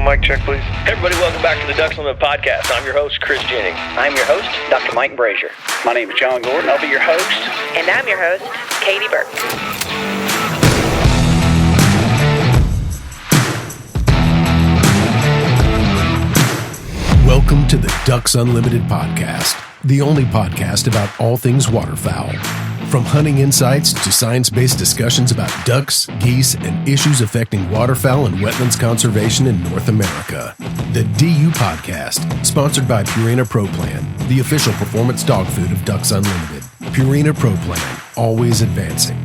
mic check, please. Hey everybody, welcome back to the Ducks Unlimited podcast. I'm your host, Chris Jennings. I'm your host, Dr. Mike Brasher. My name is John Gordon. I'll be your host. And I'm your host, Katie Burke. Welcome to the Ducks Unlimited podcast, the only podcast about all things waterfowl. From hunting insights to science-based discussions about ducks, geese, and issues affecting waterfowl and wetlands conservation in North America. The DU Podcast, sponsored by Purina Pro Plan, the official performance dog food of Ducks Unlimited. Purina Pro Plan, always advancing.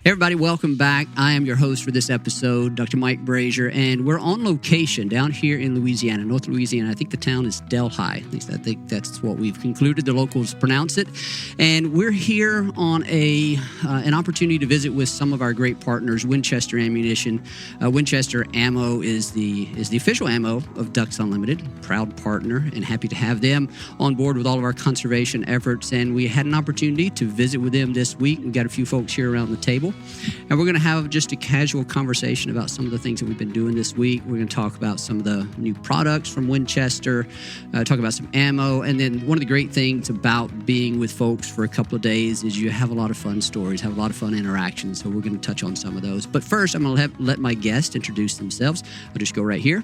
Hey everybody, welcome back. I am your host for this episode, Dr. Mike Brasher, and we're on location down here in Louisiana, North Louisiana. I think the town is Delhi. At least I think that's what we've concluded. The locals pronounce it. And we're here on an opportunity to visit with some of our great partners, Winchester Ammunition. Winchester Ammo is the official ammo of Ducks Unlimited, proud partner, and happy to have them on board with all of our conservation efforts. And we had an opportunity to visit with them this week. We got a few folks here around the table. And we're going to have just a casual conversation about some of the things that we've been doing this week. We're going to talk about some of the new products from Winchester, talk about some ammo. And then one of the great things about being with folks for a couple of days is you have a lot of fun stories, have a lot of fun interactions. So we're going to touch on some of those. But first, I'm going to let my guests introduce themselves. I'll just go right here.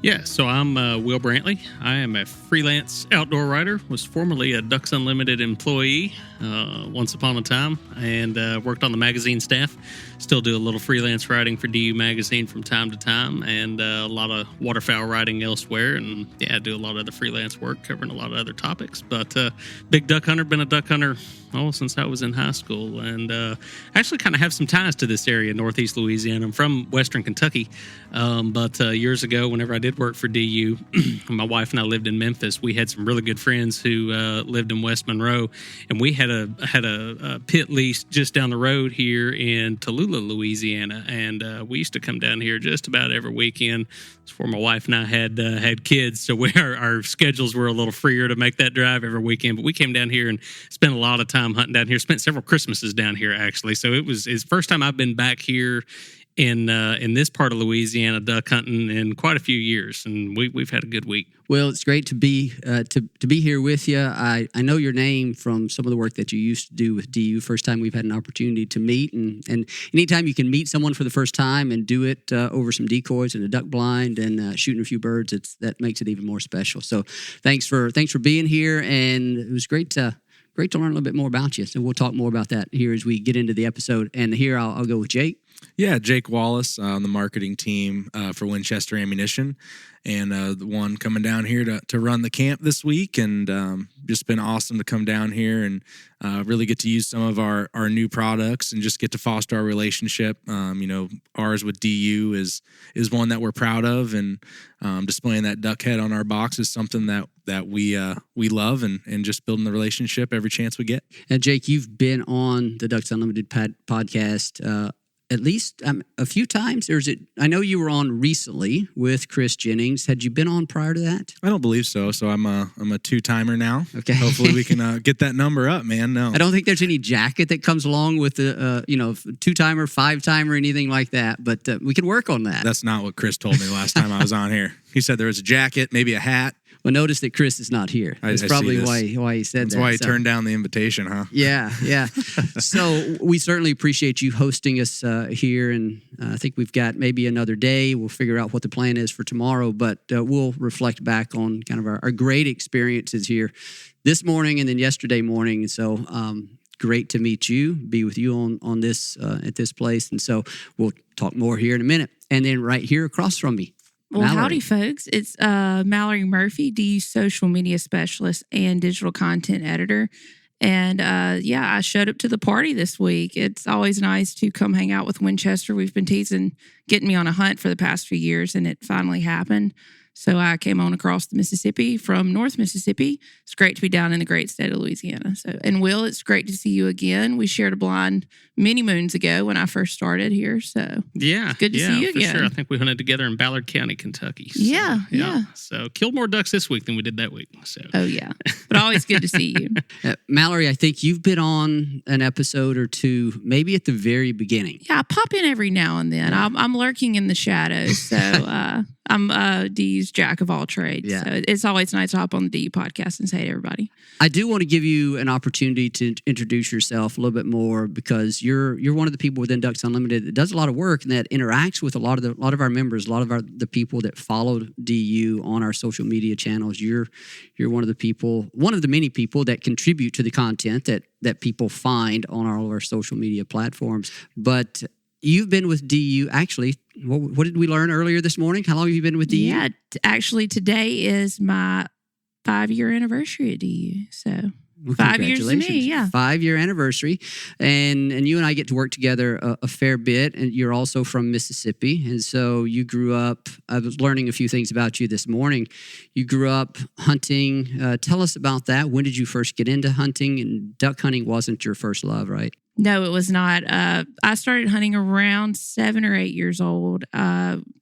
Yeah, so I'm Will Brantley. I am a freelance outdoor writer, was formerly a Ducks Unlimited employee once upon a time, and worked on the magazine staff. Still do a little freelance writing for DU Magazine from time to time, and a lot of waterfowl writing elsewhere, and yeah, I do a lot of other freelance work covering a lot of other topics, but big duck hunter, been a duck hunter since I was in high school, and actually kind of have some ties to this area, Northeast Louisiana. I'm from Western Kentucky, but years ago, whenever I did work for DU, my wife and I lived in Memphis. We had some really good friends who lived in West Monroe, and we had a pit lease just down the road here in Tallulah, Louisiana, and we used to come down here just about every weekend. Before my wife and I had kids, so our schedules were a little freer to make that drive every weekend. But we came down here and spent a lot of time hunting down here. Spent several Christmases down here, actually. So it's the first time I've been back here in this part of Louisiana duck hunting in quite a few years, and we've had a good week. Well, it's great to be here with you. I know your name from some of the work that you used to do with DU. First time we've had an opportunity to meet, and anytime you can meet someone for the first time and do it over some decoys and a duck blind and shooting a few birds, that makes it even more special. So thanks for being here, and it was great to learn a little bit more about you. So we'll talk more about that here as we get into the episode. And here I'll go with Jake. Yeah, Jake Wallace on the marketing team for Winchester Ammunition, and the one coming down here to run the camp this week, and just been awesome to come down here and really get to use some of our new products and just get to foster our relationship. Ours with DU is one that we're proud of, and displaying that duck head on our box is something that we love, and just building the relationship every chance we get. And Jake, you've been on the Ducks Unlimited podcast at least a few times. I know you were on recently with Chris Jennings. Had you been on prior to that? I don't believe so. So I'm a two-timer now. Okay. Hopefully we can get that number up, man. No, I don't think there's any jacket that comes along with the two-timer, five-timer, anything like that. But we can work on that. That's not what Chris told me last time I was on here. He said there was a jacket, maybe a hat. Well, notice that Chris is not here. That's probably why he said that. That's why he turned down the invitation, huh? Yeah. So we certainly appreciate you hosting us here, and I think we've got maybe another day. We'll figure out what the plan is for tomorrow, but we'll reflect back on kind of our great experiences here this morning and then yesterday morning. So great to meet you, be with you on this at this place, and so we'll talk more here in a minute. And then right here across from me, well, Mallori. Howdy, folks. It's Mallori Murphey, DU social media specialist and digital content editor. And I showed up to the party this week. It's always nice to come hang out with Winchester. We've been teasing getting me on a hunt for the past few years, and it finally happened. So I came on across the Mississippi from North Mississippi. It's great to be down in the great state of Louisiana. So, and Will, it's great to see you again. We shared a blind many moons ago when I first started here. So yeah, it's good to see you for again. sure. I think we hunted together in Ballard County, Kentucky. So, Yeah. So killed more ducks this week than we did that week. So Oh yeah, but always good to see you. Mallori, I think you've been on an episode or two, maybe at the very beginning. Yeah, I pop in every now and then. I'm lurking in the shadows. So I'm Dee's jack of all trades. Yeah. So it's always nice to hop on the D podcast and say to everybody. I do want to give you an opportunity to introduce yourself a little bit more because you're one of the people within Ducks Unlimited that does a lot of work and that interacts with a lot of our members, a lot of the people that follow DU on our social media channels. You're one of the many people that contribute to the content that people find on all of our social media platforms. But you've been with DU, actually, what did we learn earlier this morning? How long have you been with DU? Yeah, actually today is my 5-year anniversary at DU. So Well, 5 years to me, congratulations. yeah. 5-year anniversary. And you and I get to work together a fair bit. And you're also from Mississippi. And so you grew up, I was learning a few things about you this morning. You grew up hunting. Tell us about that. When did you first get into hunting? And duck hunting wasn't your first love, right? No, it was not. I started hunting around 7 or 8 years old.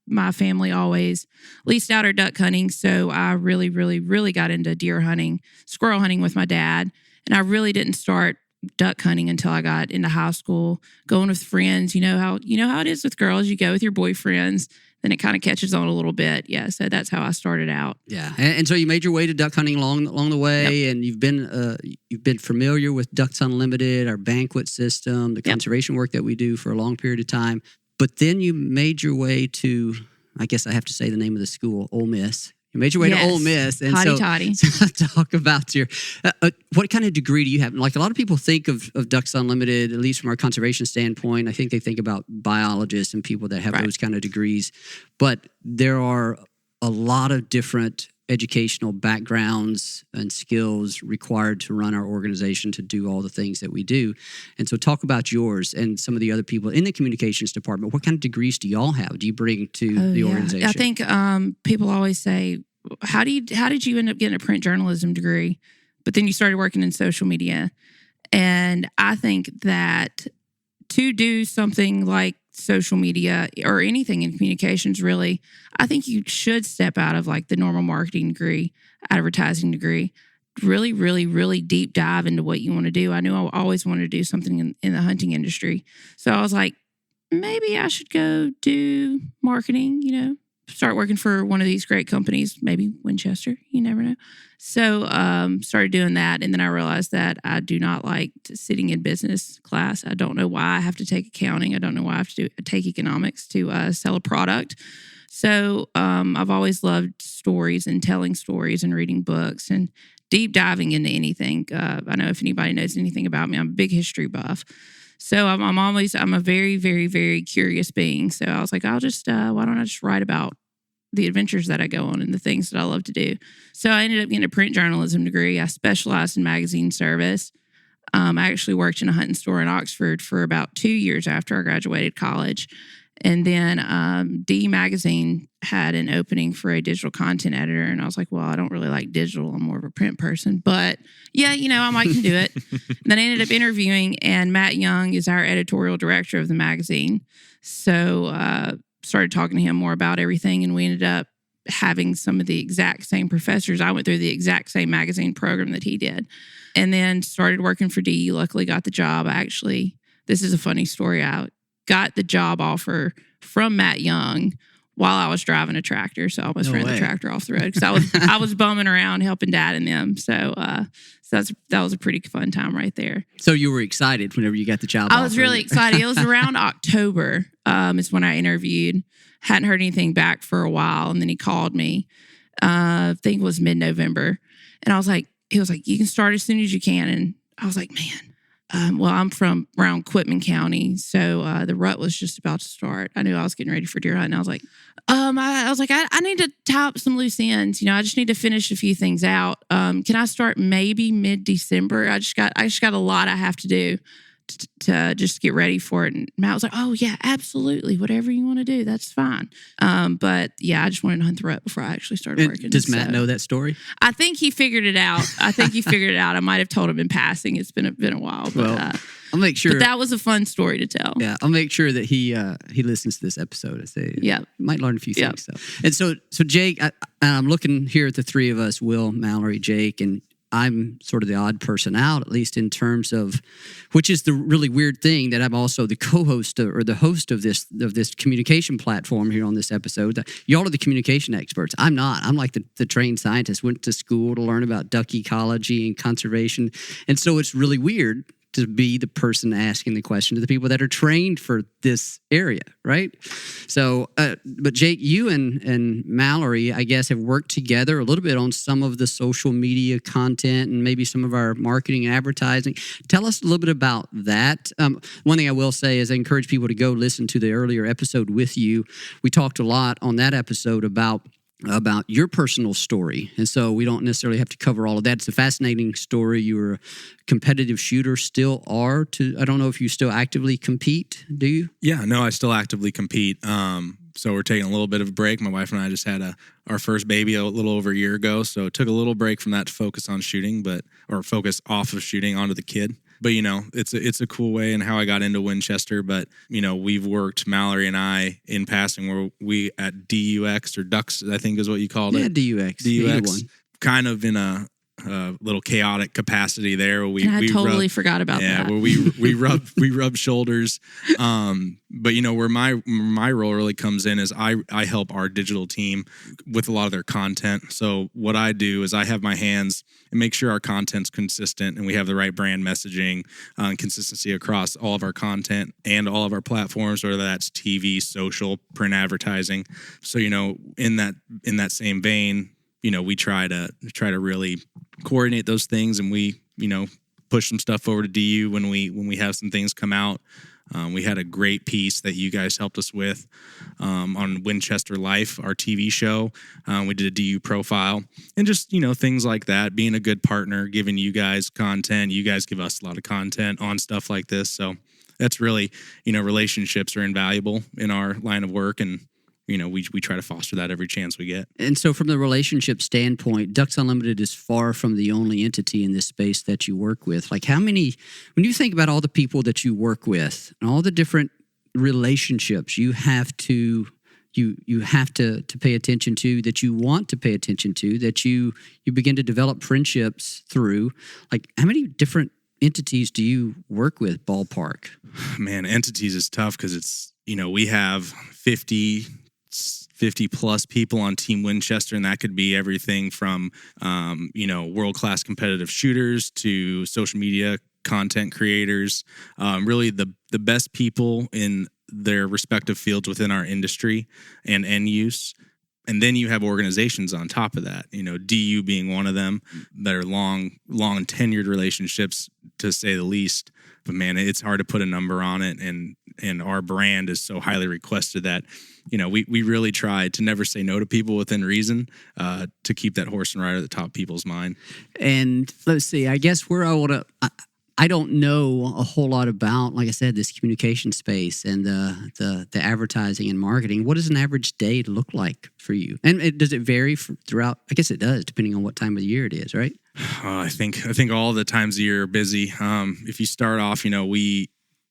My family always leased out our duck hunting, so I really, really, really got into deer hunting, squirrel hunting with my dad, and I really didn't start duck hunting until I got into high school, going with friends. You know how it is with girls. You go with your boyfriends, then it kind of catches on a little bit. Yeah, so that's how I started out. Yeah, and so you made your way to duck hunting along the way, and you've been familiar with Ducks Unlimited, our banquet system, the conservation work that we do for a long period of time. But then you made your way to, I guess I have to say the name of the school, Ole Miss. You made your way to Ole Miss. And Toddy. So talk about your, what kind of degree do you have? Like a lot of people think of Ducks Unlimited, at least from our conservation standpoint, I think they think about biologists and people that have those kind of degrees. But there are a lot of different educational backgrounds and skills required to run our organization to do all the things that we do. And so talk about yours and some of the other people in the communications department. What kind of degrees do y'all have? Do you bring to the organization? I think people always say, how did you end up getting a print journalism degree? But then you started working in social media. And I think that to do something like social media or anything in communications, really, I think you should step out of like the normal marketing degree, advertising degree, really, really, really deep dive into what you want to do. I knew I always wanted to do something in the hunting industry. So I was like, maybe I should go do marketing, start working for one of these great companies, maybe Winchester, you never know. So started doing that. And then I realized that I do not like sitting in business class. I don't know why I have to take accounting. I don't know why I have to take economics to sell a product. So I've always loved stories and telling stories and reading books and deep diving into anything. I know if anybody knows anything about me, I'm a big history buff. So I'm a very, very, very curious being. So I was like, why don't I just write about the adventures that I go on and the things that I love to do. So I ended up getting a print journalism degree. I specialized in magazine service. I actually worked in a hunting store in Oxford for about 2 years after I graduated college. And then D Magazine had an opening for a digital content editor. And I was like, well, I don't really like digital. I'm more of a print person. But yeah, I might can do it. Then I ended up interviewing, and Matt Young is our editorial director of the magazine. So started talking to him more about everything, and we ended up having some of the exact same professors. I went through the exact same magazine program that he did, and then started working for DU. Luckily got the job. This is a funny story. I got the job offer from Matt Young while I was driving a tractor. So I almost ran the tractor off the road because I was bumming around helping Dad and them. So that was a pretty fun time right there. So you were excited whenever you got the job offer? I was really excited. It was around October is when I interviewed. Hadn't heard anything back for a while. And then he called me. I think it was mid-November. And he was like, you can start as soon as you can. And I was like, man, well, I'm from around Quitman County. So the rut was just about to start. I knew I was getting ready for deer hunting. I was like, I need to tie up some loose ends. I just need to finish a few things out. Can I start maybe mid-December? I just got a lot I have to do to just get ready for it. And Matt was like, "Oh yeah, absolutely, whatever you want to do, that's fine." But yeah, I just wanted to hunt the rut before I actually started working. Does Matt know that story? I think he figured it out. I might have told him in passing. It's been a while, but I'll make sure. But that was a fun story to tell. Yeah, I'll make sure that he listens to this episode. I say, might learn a few things. So Jake, I'm looking here at the three of us: Will, Mallori, Jake, and I'm sort of the odd person out, at least in terms of, which is the really weird thing, that I'm also the co-host or the host of this communication platform here on this episode. Y'all are the communication experts. I'm not. I'm like the trained scientist. Went to school to learn about duck ecology and conservation, and so it's really weird to be the person asking the question to the people that are trained for this area, right? So, but Jake, you and Mallori, I guess, have worked together a little bit on some of the social media content and maybe some of our marketing and advertising. Tell us a little bit about that. One thing I will say is I encourage people to go listen to the earlier episode with you. We talked a lot on that episode about your personal story. And so we don't necessarily have to cover all of that. It's a fascinating story. You were a competitive shooter, still are. I don't know if you still actively compete, do you? Yeah, no, I still actively compete. So we're taking a little bit of a break. My wife and I just had our first baby a little over a year ago. So took a little break from that to focus on shooting, or focus off of shooting onto the kid. But, it's a cool way and how I got into Winchester. But, we've worked, Mallori and I, in passing, where we at DUX or Ducks, I think is what you called it. Yeah, DUX. DUX, kind of in a little chaotic capacity there. Where I totally forgot about that. Where we rub shoulders. But where my role really comes in is I help our digital team with a lot of their content. So what I do is I have my hands and make sure our content's consistent and we have the right brand messaging and consistency across all of our content and all of our platforms, whether that's TV, social, print advertising. So in that same vein, we try to really coordinate those things, and we push some stuff over to DU when we have some things come out. We had a great piece that you guys helped us with on Winchester Life, our TV show. We did a DU profile and just, things like that, being a good partner, giving you guys content. You guys give us a lot of content on stuff like this. So that's really, relationships are invaluable in our line of work, and we try to foster that every chance we get. And so from the relationship standpoint, Ducks Unlimited is far from the only entity in this space that you work with. Like when you think about all the people that you work with and all the different relationships you have to pay attention to, that you want to pay attention to, that you begin to develop friendships through, like how many different entities do you work with, ballpark? Man, entities is tough because it's, we have 50 plus people on Team Winchester, and that could be everything from, world-class competitive shooters to social media content creators, really the best people in their respective fields within our industry and end use. And then you have organizations on top of that, DU being one of them, that are long tenured relationships, to say the least. But man, it's hard to put a number on it. And our brand is so highly requested that, we really try to never say no to people within reason, to keep that horse and rider at the top of people's mind. And let's see, I guess where I don't know a whole lot about, like I said, this communication space and the advertising and marketing. What does an average day look like for you? And does it vary throughout? I guess it does, depending on what time of the year it is, right? I think all the times of year are busy. If you start off,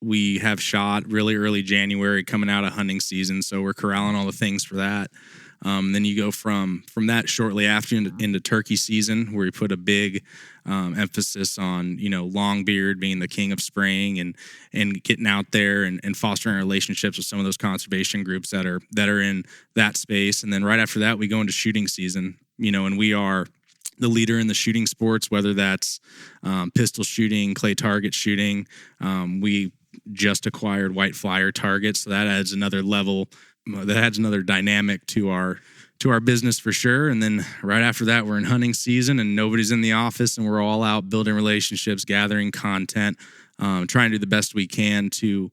we have shot really early January coming out of hunting season, so we're corralling all the things for that. Then you go from that shortly after into turkey season, where we put a big emphasis on, longbeard being the king of spring and getting out there and fostering relationships with some of those conservation groups that are in that space. And then right after that, we go into shooting season, and we are the leader in the shooting sports, whether that's pistol shooting, clay target shooting. We just acquired white flyer targets, so that adds another level. That adds another dynamic to our business for sure. And then right after that, we're in hunting season and nobody's in the office, and we're all out building relationships, gathering content, trying to do the best we can to,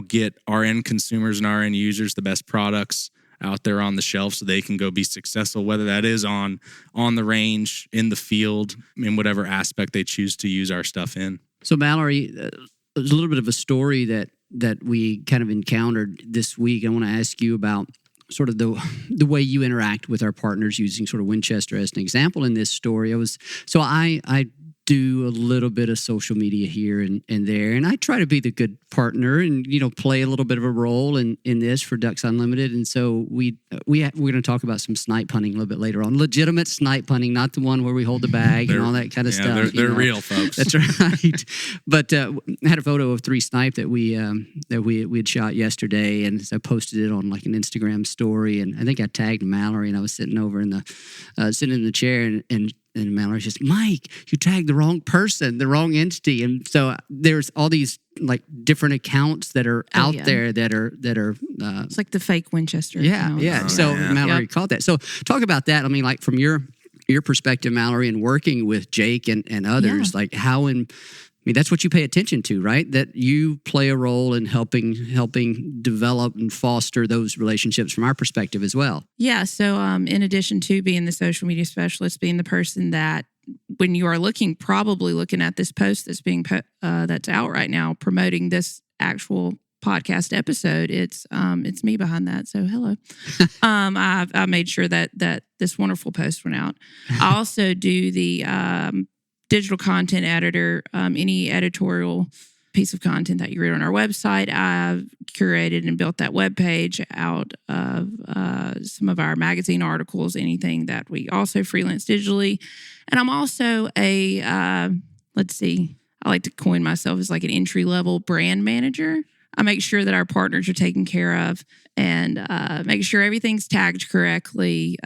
get our end consumers and our end users the best products out there on the shelf so they can go be successful, whether that is on the range, in the field, in whatever aspect they choose to use our stuff in. So Mallori, there's a little bit of a story that we kind of encountered this week. I want to ask you about sort of the way you interact with our partners, using sort of Winchester as an example in this story. I do a little bit of social media here and there, and I try to be the good partner and play a little bit of a role in this for Ducks Unlimited. And so we're going to talk about some snipe hunting a little bit later on, legitimate snipe hunting, not the one where we hold the bag and all that kind of stuff. They're real, folks. That's right. But I had a photo of 3 snipe that we had shot yesterday, and so I posted it on like an Instagram story, and I think I tagged Mallori, and I was sitting over in the chair, and Mallori says, "Mike, you tagged the wrong person, the wrong entity." And so there's all these like different accounts that are out there that are It's like the fake Winchester. Yeah, account. yeah. So Mallori caught that. So talk about that. I mean, like from your perspective, Mallori, and working with Jake and others, like how that's what you pay attention to, right? That you play a role in helping develop and foster those relationships from our perspective as well. Yeah. So in addition to being the social media specialist, being the person that when you are probably looking at this post that's being that's out right now promoting this actual podcast episode, it's me behind that. So hello. I made sure that this wonderful post went out. I also do the digital content editor, any editorial piece of content that you read on our website. I've curated and built that webpage out of some of our magazine articles, anything that we also freelance digitally. And I'm also I like to coin myself as like an entry-level brand manager. I make sure that our partners are taken care of and make sure everything's tagged correctly,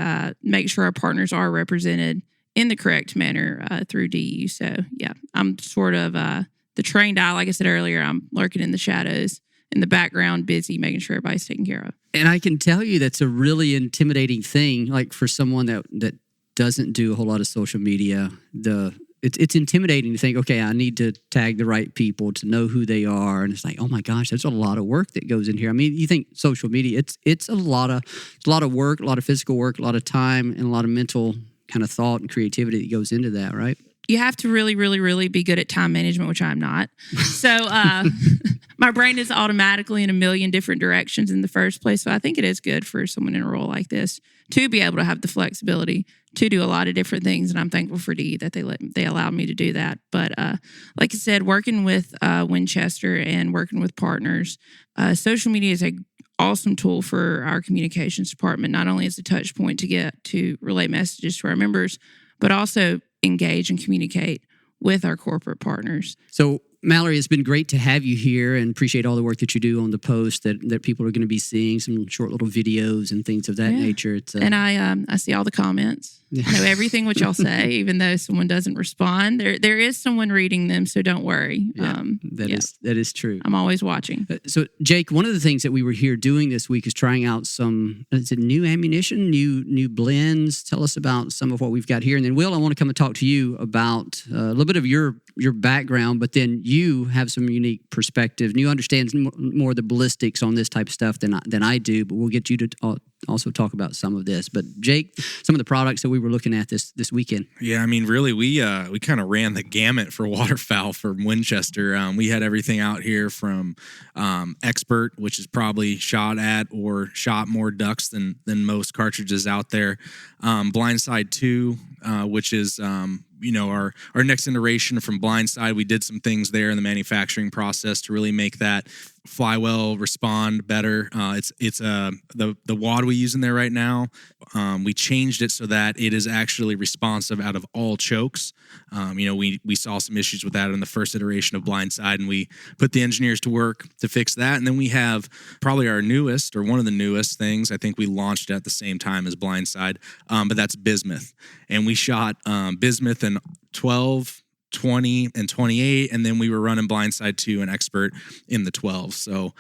make sure our partners are represented in the correct manner through DU. So, yeah, I'm sort of the trained eye. Like I said earlier, I'm lurking in the shadows, in the background, busy, making sure everybody's taken care of. And I can tell you that's a really intimidating thing, like for someone that doesn't do a whole lot of social media. It's intimidating to think, okay, I need to tag the right people to know who they are. And it's like, oh my gosh, there's a lot of work that goes in here. I mean, you think social media, it's a lot of work, a lot of physical work, a lot of time, and a lot of mental kind of thought and creativity that goes into that, right? You have to really, really, really be good at time management, which I'm not. So my brain is automatically in a million different directions in the first place. So I think it is good for someone in a role like this to be able to have the flexibility to do a lot of different things. And I'm thankful for DE that they allowed me to do that. But like I said, working with Winchester and working with partners, social media is an awesome tool for our communications department, not only as a touch point to relay messages to our members, but also engage and communicate with our corporate partners. So, Mallori, it's been great to have you here, and appreciate all the work that you do on the post that people are going to be seeing, some short little videos and things of that nature. It's and I see all the comments. I know everything what y'all say, even though someone doesn't respond. There is someone reading them, so don't worry. That is true. I'm always watching. So, Jake, one of the things that we were here doing this week is trying out some new ammunition, new blends. Tell us about some of what we've got here, and then Will, I want to come and talk to you about a little bit of your background, but then you have some unique perspective, and you understand more of the ballistics on this type of stuff than I do. But we'll get you to also talk about some of this. But Jake, some of the products that we were looking at this weekend. Yeah, I mean, really, we kind of ran the gamut for waterfowl from Winchester. We had everything out here from Expert, which is probably shot at or shot more ducks than most cartridges out there. Blindside 2, which is our next iteration from Blindside. We did some things there in the manufacturing process to really make that fly well, respond better. It's the wad we use in there right now. We changed it so that it is actually responsive out of all chokes. We saw some issues with that in the first iteration of Blindside, and we put the engineers to work to fix that. And then we have probably our newest, or one of the newest things. I think we launched it at the same time as Blindside, but that's bismuth. And we shot bismuth in 12, 20, and 28, and then we were running Blindside 2 and Expert in the 12. So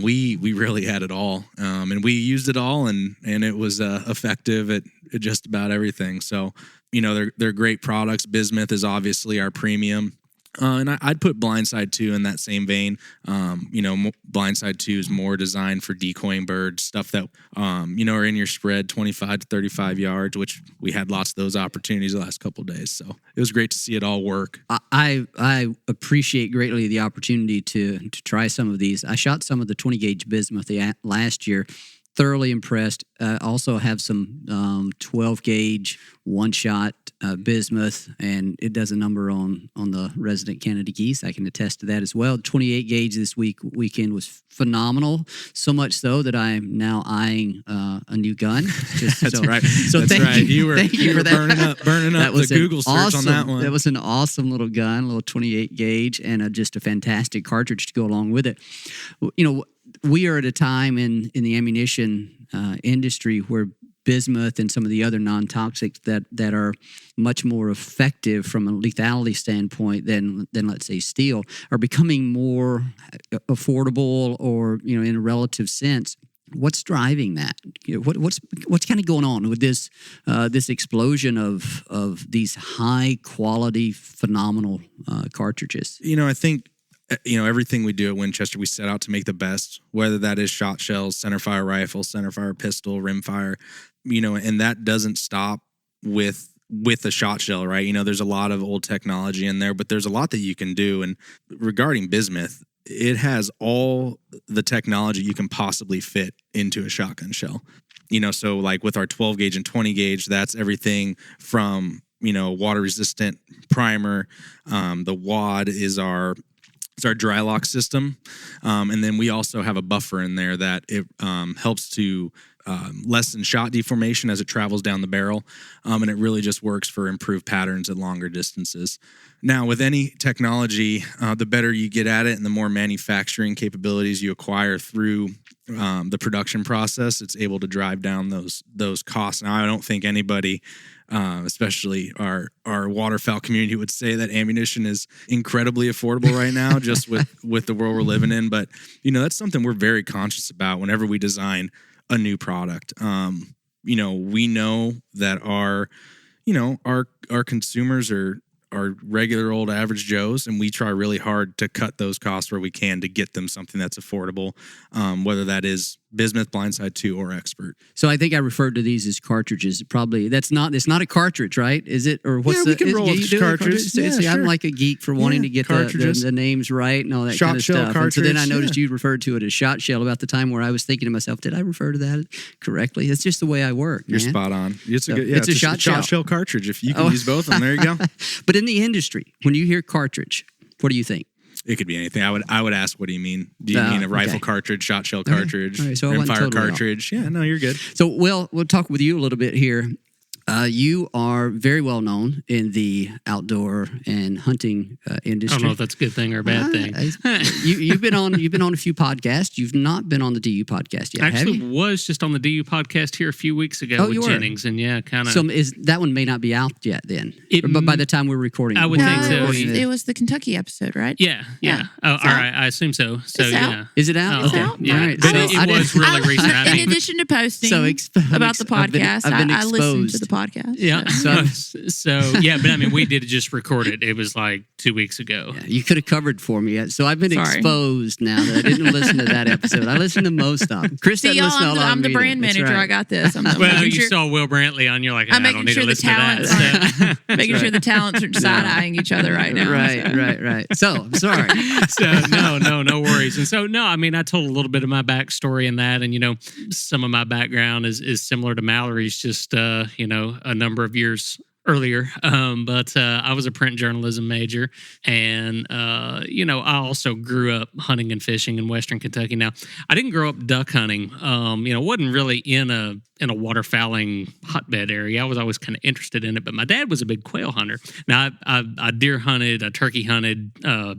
we really had it all, and we used it all, and it was effective at just about everything. So they're great products. Bismuth is obviously our premium. And I'd put Blindside 2 in that same vein. Blindside 2 is more designed for decoying birds, stuff that, are in your spread 25 to 35 yards, which we had lots of those opportunities the last couple of days. So it was great to see it all work. I appreciate greatly the opportunity to try some of these. I shot some of the 20 gauge bismuth last year. Thoroughly impressed. Also have some 12 gauge one shot bismuth, and it does a number on the resident Canada geese. I can attest to that as well. 28 gauge this weekend was phenomenal. So much so that I'm now eyeing a new gun. That's right. So That's thank right. you were for that. burning up the Google search on that one. That was an awesome little gun, a little 28 gauge, and just a fantastic cartridge to go along with it. We are at a time in the ammunition industry where bismuth and some of the other non-toxics that are much more effective from a lethality standpoint than let's say steel are becoming more affordable, or in a relative sense. What's driving that? What's kind of going on with this explosion of these high quality, phenomenal cartridges? I think everything we do at Winchester, we set out to make the best, whether that is shot shells, centerfire rifle, centerfire pistol, rimfire, and that doesn't stop with a shot shell, right? There's a lot of old technology in there, but there's a lot that you can do. And regarding bismuth, it has all the technology you can possibly fit into a shotgun shell. So like with our 12 gauge and 20 gauge, that's everything from, water resistant primer. The wad is our dry lock system. And then we also have a buffer in there that it helps to lessen shot deformation as it travels down the barrel. And it really just works for improved patterns at longer distances. Now, with any technology, the better you get at it and the more manufacturing capabilities you acquire through the production process, it's able to drive down those costs. Now, I don't think anybody, especially our waterfowl community, would say that ammunition is incredibly affordable right now, just with the world we're living in. But that's something we're very conscious about whenever we design a new product. We know that our consumers are regular old average Joes, and we try really hard to cut those costs where we can to get them something that's affordable, whether that is bismuth, Blindside 2, or expert. So I think I referred to these as cartridges. Probably it's not a cartridge, right? Is it, or what's we can roll with cartridge. So sure. I'm like a geek for wanting to get the names right and all that shot kind of shell stuff. And so then I noticed you referred to it as shot shell about the time where I was thinking to myself, did I refer to that correctly? It's just the way I work. You're man. spot on. It's a shot shell cartridge. If you can use both of them, there you go. But in the industry, when you hear cartridge, what do you think? It could be anything. I would ask, what do you mean? Do you mean a rifle cartridge, shot shell cartridge, right, so rimfire cartridge? Yeah, no, you're good. So, we'll talk with you a little bit here. You are very well known in the outdoor and hunting industry. I don't know if that's a good thing or a bad thing. You've been on a few podcasts. You've not been on the DU podcast yet. Actually, was just on the DU podcast here a few weeks ago with Jennings, and kind of. So that one may not be out yet then. But by the time we're recording, I would think so. It was the Kentucky episode, right? Yeah. Oh, all right. I assume so. So it's out. Is it out? It's Okay. out. Yeah. All right. But it was really recent. In addition to posting about the podcast, I listened to the podcast. Yeah. So yeah, but I mean, we did just record it. It was like 2 weeks ago. Yeah, you could have covered for me. So I've been exposed now that I didn't listen to that episode. I listened to most of them. Chris doesn't listen to all of them. I'm the brand manager. Right. I got this. Well, you saw Will Brantley on. You're like, I don't need to listen to that. Making sure the talents are side-eyeing each other right now. Right. So I'm sorry. So no worries. And so I mean, I told a little bit of my backstory in that, and some of my background is similar to Mallori's, just a number of years earlier. But I was a print journalism major, and I also grew up hunting and fishing in Western Kentucky. Now, I didn't grow up duck hunting. Wasn't really in a waterfowling hotbed area. I was always kind of interested in it, but my dad was a big quail hunter. Now, I deer hunted, I turkey hunted,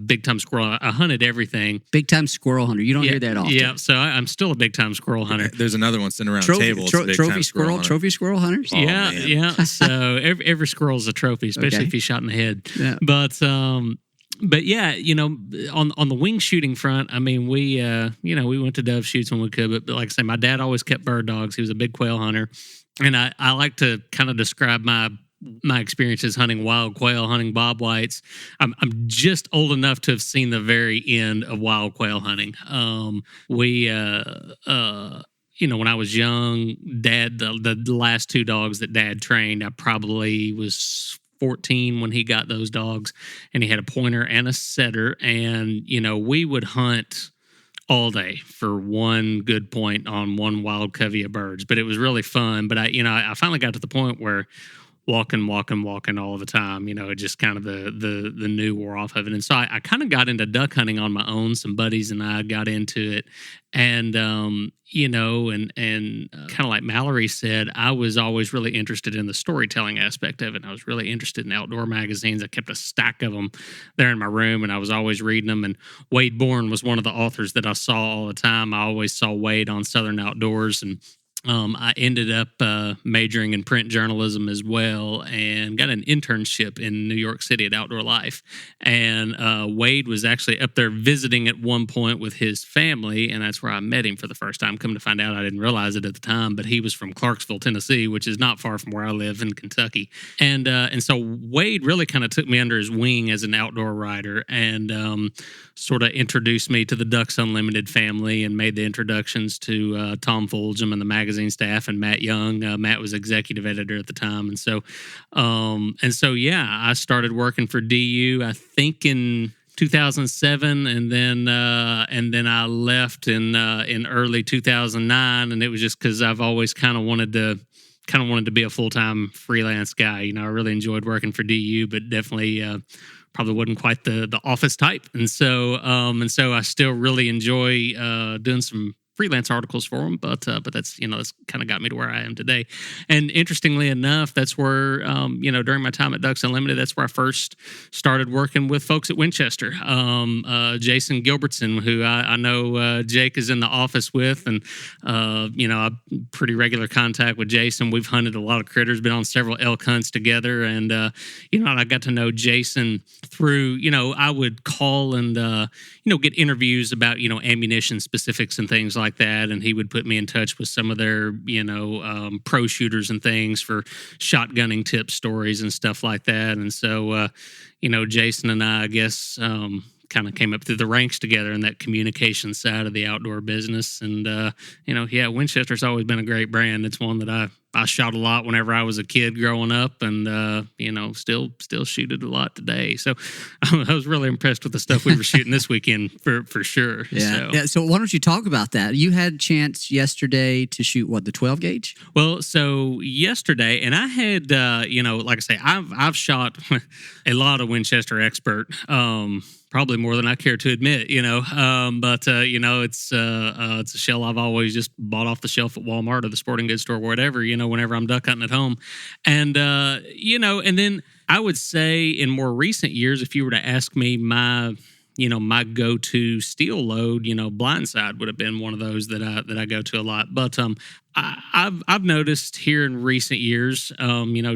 big time squirrel. I hunted everything. Big time squirrel hunter. You don't hear that often. Yeah, so I'm still a big time squirrel hunter. There's another one sitting around the table. Trophy squirrel hunters. Oh, yeah. So every squirrel's a trophy, especially if he's shot in the head. Yeah. But yeah, on the wing shooting front, I mean, we went to dove shoots when we could, but like I say, my dad always kept bird dogs. He was a big quail hunter, and I like to kind of describe my my experiences hunting wild quail, hunting bobwhites. I'm just old enough to have seen the very end of wild quail hunting. When I was young, Dad, the last two dogs that Dad trained, I probably was 14 when he got those dogs, and he had a pointer and a setter, and we would hunt all day for one good point on one wild covey of birds. But it was really fun. But I finally got to the point where walking all the time, it just kind of the new wore off of it. And so I kind of got into duck hunting on my own. Some buddies and I got into it. And, kind of like Mallori said, I was always really interested in the storytelling aspect of it. I was really interested in outdoor magazines. I kept a stack of them there in my room, and I was always reading them. And Wade Bourne was one of the authors that I saw all the time. I always saw Wade on Southern Outdoors, and I ended up majoring in print journalism as well, and got an internship in New York City at Outdoor Life. And Wade was actually up there visiting at one point with his family, and that's where I met him for the first time. Come to find out, I didn't realize it at the time, but he was from Clarksville, Tennessee, which is not far from where I live in Kentucky. And so Wade really kind of took me under his wing as an outdoor writer, and sort of introduced me to the Ducks Unlimited family, and made the introductions to Tom Fulgham and the magazine staff, and Matt Young. Matt was executive editor at the time, and so I started working for DU, I think in 2007, and then I left in early 2009, and it was just because I've always kind of wanted to be a full-time freelance guy. I really enjoyed working for DU, but definitely probably wasn't quite the office type, and so I still really enjoy doing some freelance articles for them, but that's that's kind of got me to where I am today. And interestingly enough, that's where during my time at Ducks Unlimited, that's where I first started working with folks at Winchester. Jason Gilbertson, who I know Jake is in the office with, and I'm pretty regular contact with Jason. We've hunted a lot of critters, been on several elk hunts together, and I got to know Jason through I would call and get interviews about ammunition specifics and things like that, and he would put me in touch with some of their pro shooters and things for shotgunning tip stories and stuff like that. And so Jason and I guess kind of came up through the ranks together in that communication side of the outdoor business. And Winchester's always been a great brand. It's one that I shot a lot whenever I was a kid growing up, and still shoot it a lot today. So I was really impressed with the stuff we were shooting this weekend for sure. Yeah. So why don't you talk about that? You had a chance yesterday to shoot the 12 gauge? Well, so yesterday, and I had like I say, I've shot a lot of Winchester Expert. Probably more than I care to admit, but it's a shell I've always just bought off the shelf at Walmart or the sporting goods store, or whatever, whenever I'm duck hunting at home. And, and then I would say in more recent years, if you were to ask me my go-to steel load, blindside would have been one of those that I go to a lot. But I've noticed here in recent years,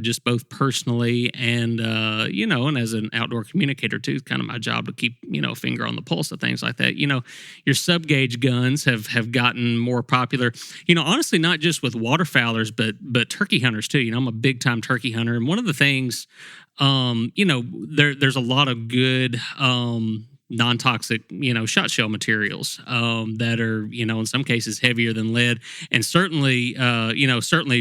just both personally and and as an outdoor communicator too, it's kind of my job to keep a finger on the pulse of things like that. Your sub gauge guns have gotten more popular. Honestly, not just with waterfowlers, but turkey hunters too. I'm a big time turkey hunter, and one of the things, there's a lot of good non-toxic, shot shell materials that are, in some cases heavier than lead, and certainly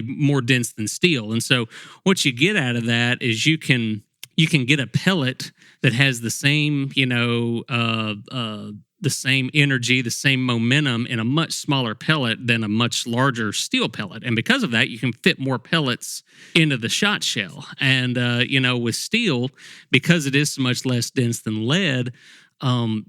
more dense than steel. And so what you get out of that is you can get a pellet that has the same, the same energy, the same momentum in a much smaller pellet than a much larger steel pellet. And because of that, you can fit more pellets into the shot shell. And, with steel, because it is so much less dense than lead,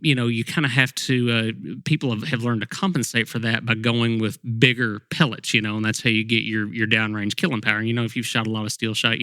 you kind of have to, people have learned to compensate for that by going with bigger pellets, and that's how you get your downrange killing power. And, if you've shot a lot of steel shot,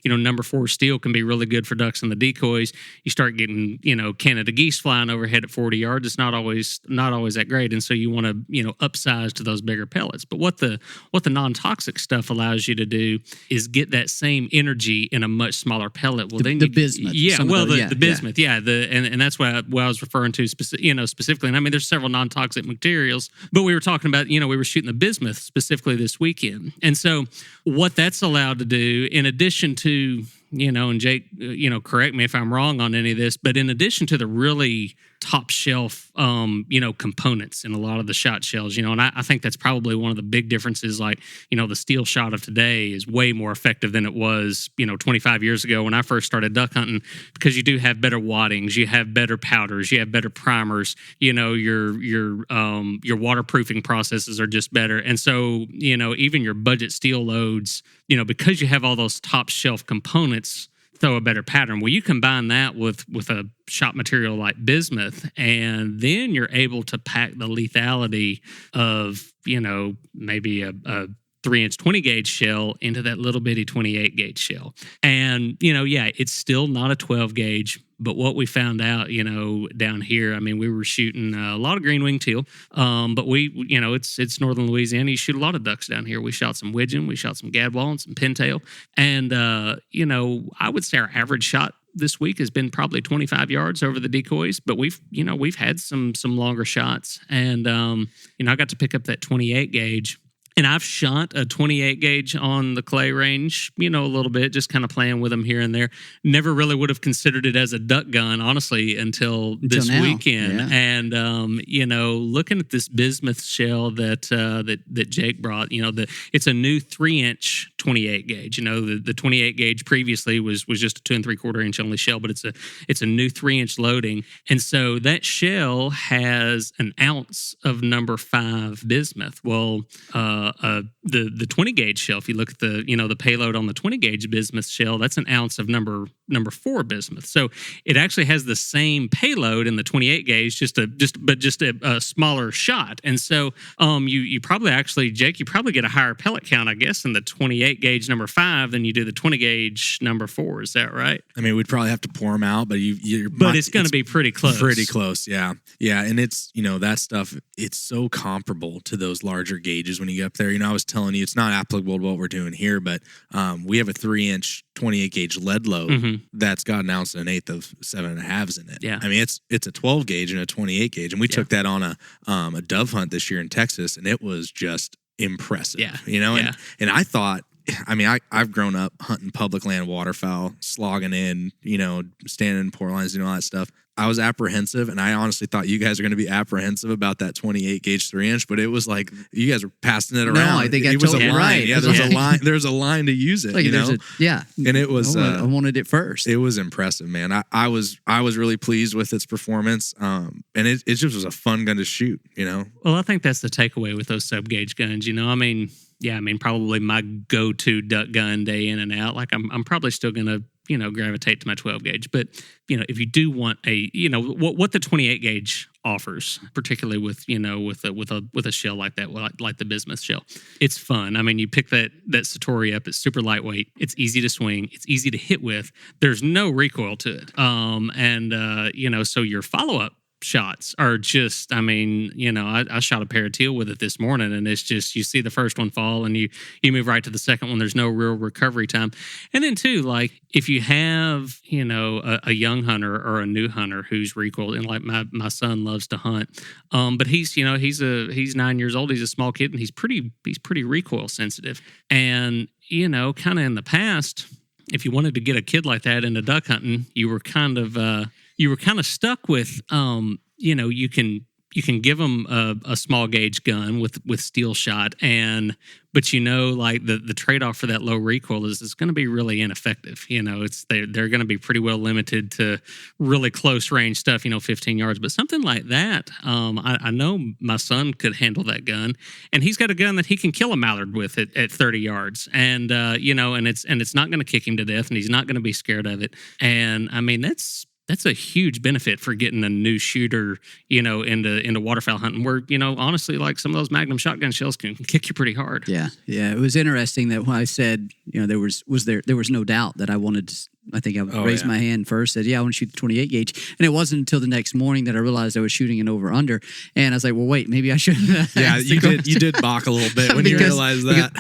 number 4 steel can be really good for ducks and the decoys. You start getting, Canada geese flying overhead at 40 yards. It's not always that great. And so you want to, upsize to those bigger pellets. But what the non-toxic stuff allows you to do is get that same energy in a much smaller pellet. Well, the bismuth. Yeah. Well, the bismuth. Yeah. And that's why what I was referring to specifically. And I mean, there's several non-toxic materials, but we were talking about, we were shooting the bismuth specifically this weekend. And so what that's allowed to do, in addition to, and Jake, correct me if I'm wrong on any of this, but in addition to the really top shelf, components in a lot of the shot shells, and I think that's probably one of the big differences. Like, the steel shot of today is way more effective than it was, 25 years ago when I first started duck hunting, because you do have better wattings, you have better powders, you have better primers, your waterproofing processes are just better. And so, even your budget steel loads, because you have all those top shelf components, throw a better pattern. Well, you combine that with a shot material like bismuth, and then you're able to pack the lethality of, maybe a 3-inch 20 gauge shell into that little bitty 28 gauge shell. And, it's still not a 12 gauge. But what we found out, down here, I mean, we were shooting a lot of green wing teal, but we, it's northern Louisiana. You shoot a lot of ducks down here. We shot some widgeon, we shot some gadwall and some pintail. And, I would say our average shot this week has been probably 25 yards over the decoys, but we've had some longer shots. And, I got to pick up that 28 gauge. And I've shot a 28 gauge on the clay range, a little bit, just kind of playing with them here and there. Never really would have considered it as a duck gun, honestly, until this now. weekend. Yeah. And, looking at this bismuth shell that Jake brought, it's a new 3-inch 28 gauge. The 28 gauge previously was just a 2 3/4 inch only shell, but it's a new 3-inch loading. And so that shell has an ounce of number 5 bismuth. Well, the 20 gauge shell, if you look at the payload on the 20 gauge bismuth shell, that's an ounce of number 4 bismuth. So it actually has the same payload in the 28 gauge, just a smaller shot. And so you probably actually, Jake, you probably get a higher pellet count, I guess, in the 28 gauge number 5 than you do the 20 gauge number 4. Is that right? I mean, we'd probably have to pour them out, but it's going to be pretty close. Pretty close, yeah. Yeah, and it's, that stuff, it's so comparable to those larger gauges when you get up there. I was telling you, it's not applicable to what we're doing here, but we have a 3-inch 28 gauge lead load that's got an ounce and an eighth of 7.5s in it. Yeah. I mean, it's a 12 gauge and a 28 gauge, and we took that on a dove hunt this year in Texas, and it was just impressive. Yeah. And I thought, I mean, I've grown up hunting public land waterfowl, slogging in, standing in port lines, all that stuff. I was apprehensive, and I honestly thought you guys are going to be apprehensive about that 28 gauge 3-inch, but it was like you guys were passing it around. No, I think it was totally a line. right. Yeah, there's a line. There's a line to use it. And it was. I wanted it first. It was impressive, man. I was really pleased with its performance, and it just was a fun gun to shoot. Well, I think that's the takeaway with those sub gauge guns. Probably my go-to duck gun day in and out. Like I'm probably still gonna gravitate to my 12 gauge. But if you do want what the 28 gauge offers, particularly with a shell like that, like the bismuth shell, it's fun. I mean, you pick that Satori up. It's super lightweight. It's easy to swing. It's easy to hit with. There's no recoil to it. So your follow-up shots are just, I shot a pair of teal with it this morning, and it's just, you see the first one fall and you move right to the second one. There's no real recovery time. And then too, like if you have, a young hunter or a new hunter who's recoiled, and like my son loves to hunt, but he's 9 years old. He's a small kid, and he's pretty recoil sensitive. And, kind of in the past, if you wanted to get a kid like that into duck hunting, you were kind of stuck with, you can give them a small gauge gun with steel shot, but like the trade off for that low recoil is it's going to be really ineffective. They're going to be pretty well limited to really close range stuff, 15 yards. But something like that, I know my son could handle that gun, and he's got a gun that he can kill a mallard with at 30 yards, and and it's not going to kick him to death, and he's not going to be scared of it. And I mean, that's a huge benefit for getting a new shooter, into waterfowl hunting, where, honestly, like some of those Magnum shotgun shells can kick you pretty hard. Yeah. Yeah. It was interesting that when I said, there was no doubt that I wanted to, I think I raised my hand first, said, I want to shoot the 28 gauge. And it wasn't until the next morning that I realized I was shooting an over under. And I was like, well, wait, maybe I shouldn't. Yeah, you did balk a little bit when you realized that.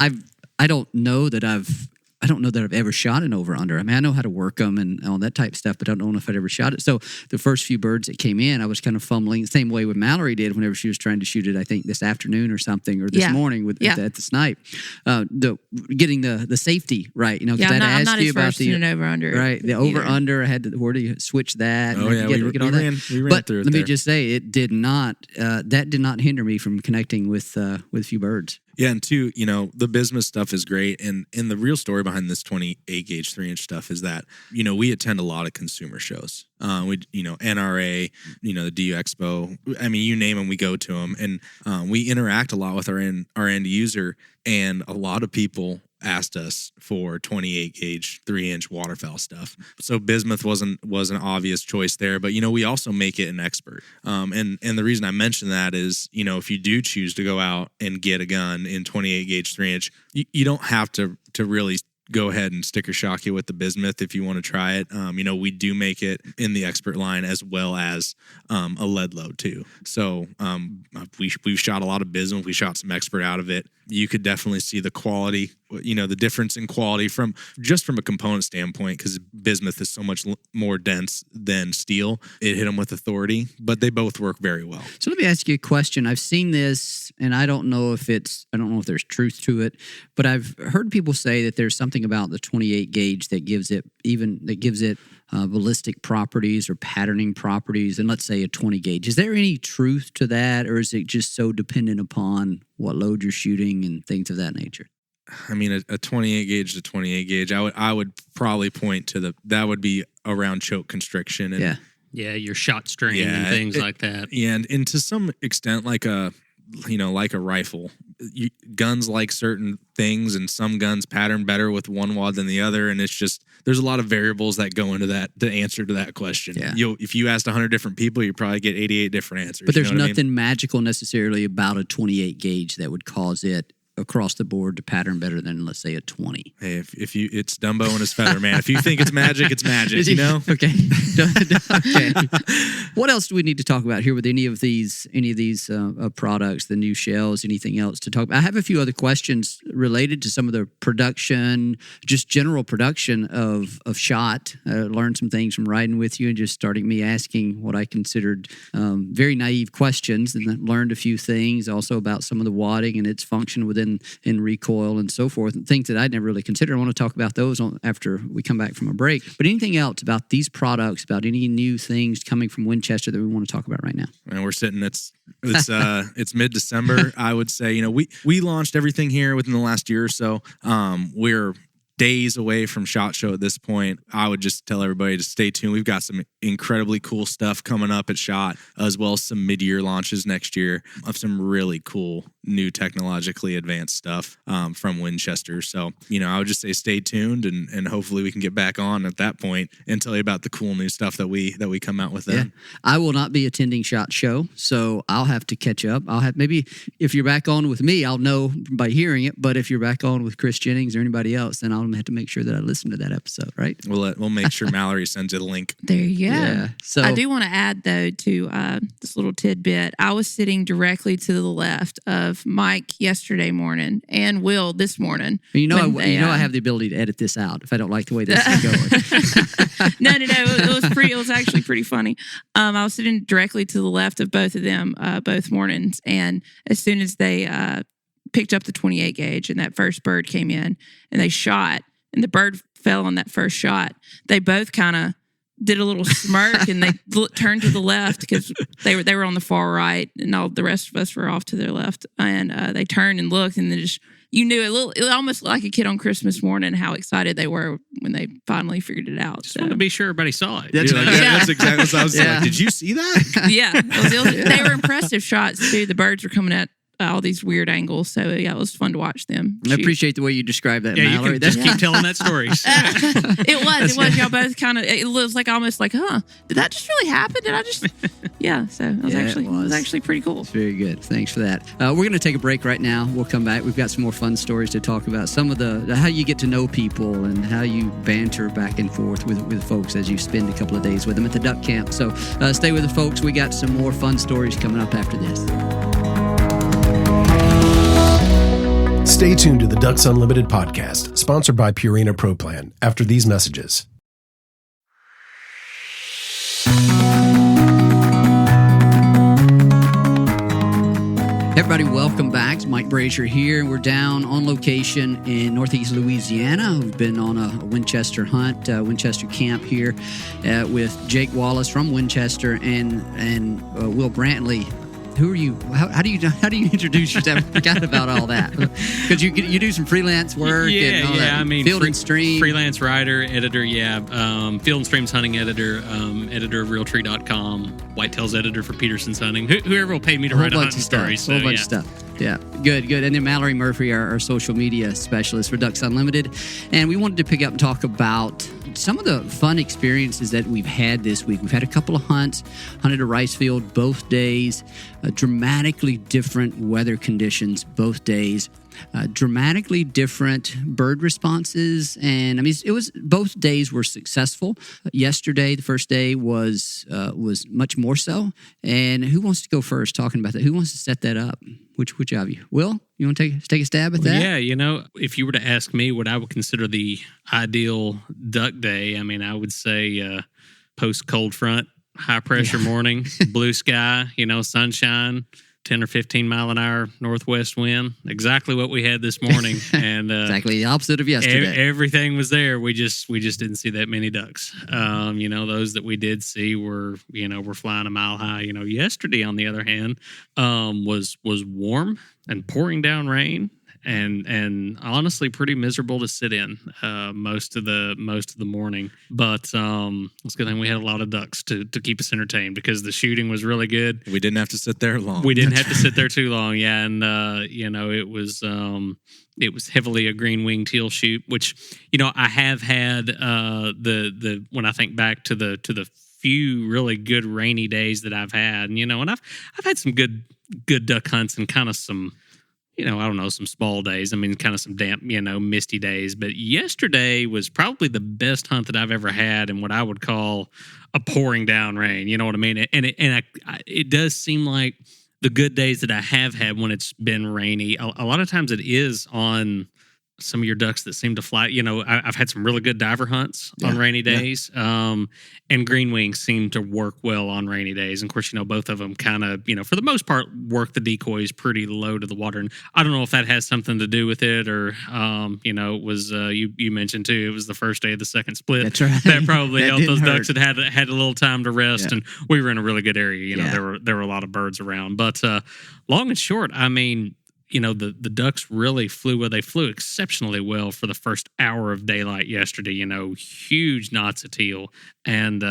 I don't know that I've I don't know that I've ever shot an over-under. I mean, I know how to work them and all that type of stuff, but I don't know if I'd ever shot it. So the first few birds that came in, I was kind of fumbling the same way with Mallori did whenever she was trying to shoot it, I think this afternoon or something, or this morning at the Snipe. Getting the safety right, you know, because I'm not you as about versed in an over-under. Right, the over-under, I had to, where do you switch that? Oh, yeah, we ran through it. Let me just say, it did not, that did not hinder me from connecting with a few birds. Yeah, and two, you know, the bismuth stuff is great. And the real story behind this 28 gauge 3-inch stuff is that, you know, we attend a lot of consumer shows. NRA, you know, the DU Expo. I mean, you name them, we go to them. And we interact a lot with our end user. And a lot of people asked us for 28 gauge 3-inch waterfowl stuff. So bismuth was an obvious choice there, but you know, we also make it an expert. And the reason I mention that is, you know, if you do choose to go out and get a gun in 28 gauge 3-inch, you don't have to really go ahead and sticker shock you with the bismuth if you want to try it. You know, we do make it in the expert line as well as a lead load too. So we've shot a lot of bismuth. We shot some expert out of it. You could definitely see the quality, you know, the difference in quality from a component standpoint, because bismuth is so much more dense than steel. It hit them with authority, but they both work very well. So let me ask you a question. I've seen this, and I don't know if there's truth to it, but I've heard people say that there's something about the 28 gauge that gives it ballistic properties or patterning properties, and let's say a 20 gauge. Is there any truth to that, or is it just so dependent upon what load you're shooting and things of that nature? I mean, a 28 gauge to 28 gauge, I would probably point to that would be around choke constriction. And, your shot string and things like that. Yeah, and to some extent, like a rifle. Guns like certain things, and some guns pattern better with one wad than the other, and it's just there's a lot of variables that go into that. The answer to that question, if you asked 100 different people, you probably get 88 different answers. But there's nothing magical necessarily about a 28 gauge that would cause it across the board to pattern better than, let's say, a 20. Hey, if you, it's Dumbo and his feather, man. If you think it's magic, it's magic. You know. Okay. Okay. What else do we need to talk about here with any of these products, the new shells, anything else to talk about? I have a few other questions related to some of the production, just general production of shot. Learned some things from riding with you and just starting me asking what I considered very naive questions, and then learned a few things also about some of the wadding and its function in recoil and so forth, and things that I'd never really considered. I want to talk about those after we come back from a break. But anything else about these products, about any new things coming from Winchester that we want to talk about right now? And we're sitting, it's mid-December. I would say, you know, we launched everything here within the last year or so. We're days away from SHOT Show at this point. I would just tell everybody to stay tuned. We've got some incredibly cool stuff coming up at SHOT, as well as some mid-year launches next year of some really cool new technologically advanced stuff from Winchester. So, you know, I would just say stay tuned, and hopefully we can get back on at that point and tell you about the cool new stuff that we come out with then. Yeah. I will not be attending SHOT Show, so I'll have to catch up. Maybe if you're back on with me, I'll know by hearing it, but if you're back on with Chris Jennings or anybody else, then I'll have to make sure that I listen to that episode, right? We'll make sure Mallori sends you the link. There you go. Yeah. So I do want to add, though, to this little tidbit. I was sitting directly to the left of Mike yesterday morning and Will this morning. I have the ability to edit this out if I don't like the way this is going. No. It was actually pretty funny. I was sitting directly to the left of both of them both mornings, and as soon as they picked up the 28 gauge and that first bird came in and they shot, and the bird fell on that first shot, they both kind of did a little smirk and they turned to the left because they were on the far right, and all the rest of us were off to their left. And they turned and looked, and then you knew it was almost like a kid on Christmas morning how excited they were when they finally figured it out. Just want to be sure everybody saw it. That's exactly what I was like. Did you see that? Yeah, they were impressive shots too. The birds were coming at all these weird angles, so yeah, it was fun to watch them shoot. I appreciate the way you described that, Mallori. Mallori. You can just keep telling that story. It was. Y'all both kind of. It was like almost like, did that just really happen? Did I just? Yeah. So it was actually pretty cool. It's very good. Thanks for that. We're going to take a break right now. We'll come back. We've got some more fun stories to talk about. Some of the how you get to know people and how you banter back and forth with folks as you spend a couple of days with them at the duck camp. So stay with the folks. We got some more fun stories coming up after this. Stay tuned to the Ducks Unlimited podcast, sponsored by Purina Pro Plan, after these messages. Everybody, welcome back. It's Mike Brasher here. We're down on location in Northeast Louisiana. We've been on a Winchester hunt, Winchester camp here with Jake Wallace from Winchester and Will Brantley. Who are you? How do you introduce yourself? I forgot about all that because you do some freelance work. And all that. I mean, Field and Stream, freelance writer, editor. Field and Stream's hunting editor, editor of Realtree.com, Whitetails editor for Peterson's Hunting. Whoever will pay me to write a hunting story. A whole bunch of stuff. Yeah, good. And then Mallori Murphey, our social media specialist for Ducks Unlimited, and we wanted to pick up and talk about some of the fun experiences that we've had this week. We've had a couple of hunts, hunted a rice field both days, dramatically different weather conditions both days, dramatically different bird responses, and I mean it was both days were successful. Yesterday, the first day was much more so. And who wants to go first talking about that? Who wants to set that up? Which of you? Will, you want to take a stab at that? Yeah, if you were to ask me what I would consider the ideal duck day, I mean, I would say post cold front, high pressure morning, blue sky, sunshine, 10 or 15 mile an hour northwest wind. Exactly what we had this morning, and exactly the opposite of yesterday. Everything was there. We just didn't see that many ducks. Those that we did see were flying a mile high. Yesterday, on the other hand, was warm and pouring down rain. And honestly, pretty miserable to sit in most of the morning. But it's a good thing we had a lot of ducks to keep us entertained because the shooting was really good. We didn't have to sit there long. We didn't have to sit there too long. Yeah, and it was heavily a green wing teal shoot, which I have had the when I think back to the few really good rainy days that I've had, and I've had some good duck hunts and kind of some. I don't know, some small days. I mean, kind of some damp, misty days. But yesterday was probably the best hunt that I've ever had in what I would call a pouring down rain. You know what I mean? And it does seem like the good days that I have had when it's been rainy, a lot of times it is on some of your ducks that seem to fly. I've had some really good diver hunts on rainy days, and green wings seem to work well on rainy days. And of course, both of them kind of, for the most part, work the decoys pretty low to the water. And I don't know if that has something to do with it, or it was you mentioned too. It was the first day of the second split. That's right. That probably helped. Those ducks hurt. had a little time to rest, and we were in a really good area. There were a lot of birds around. But long and short, I mean. The ducks really flew well. They flew exceptionally well for the first hour of daylight yesterday. Huge knots of teal, and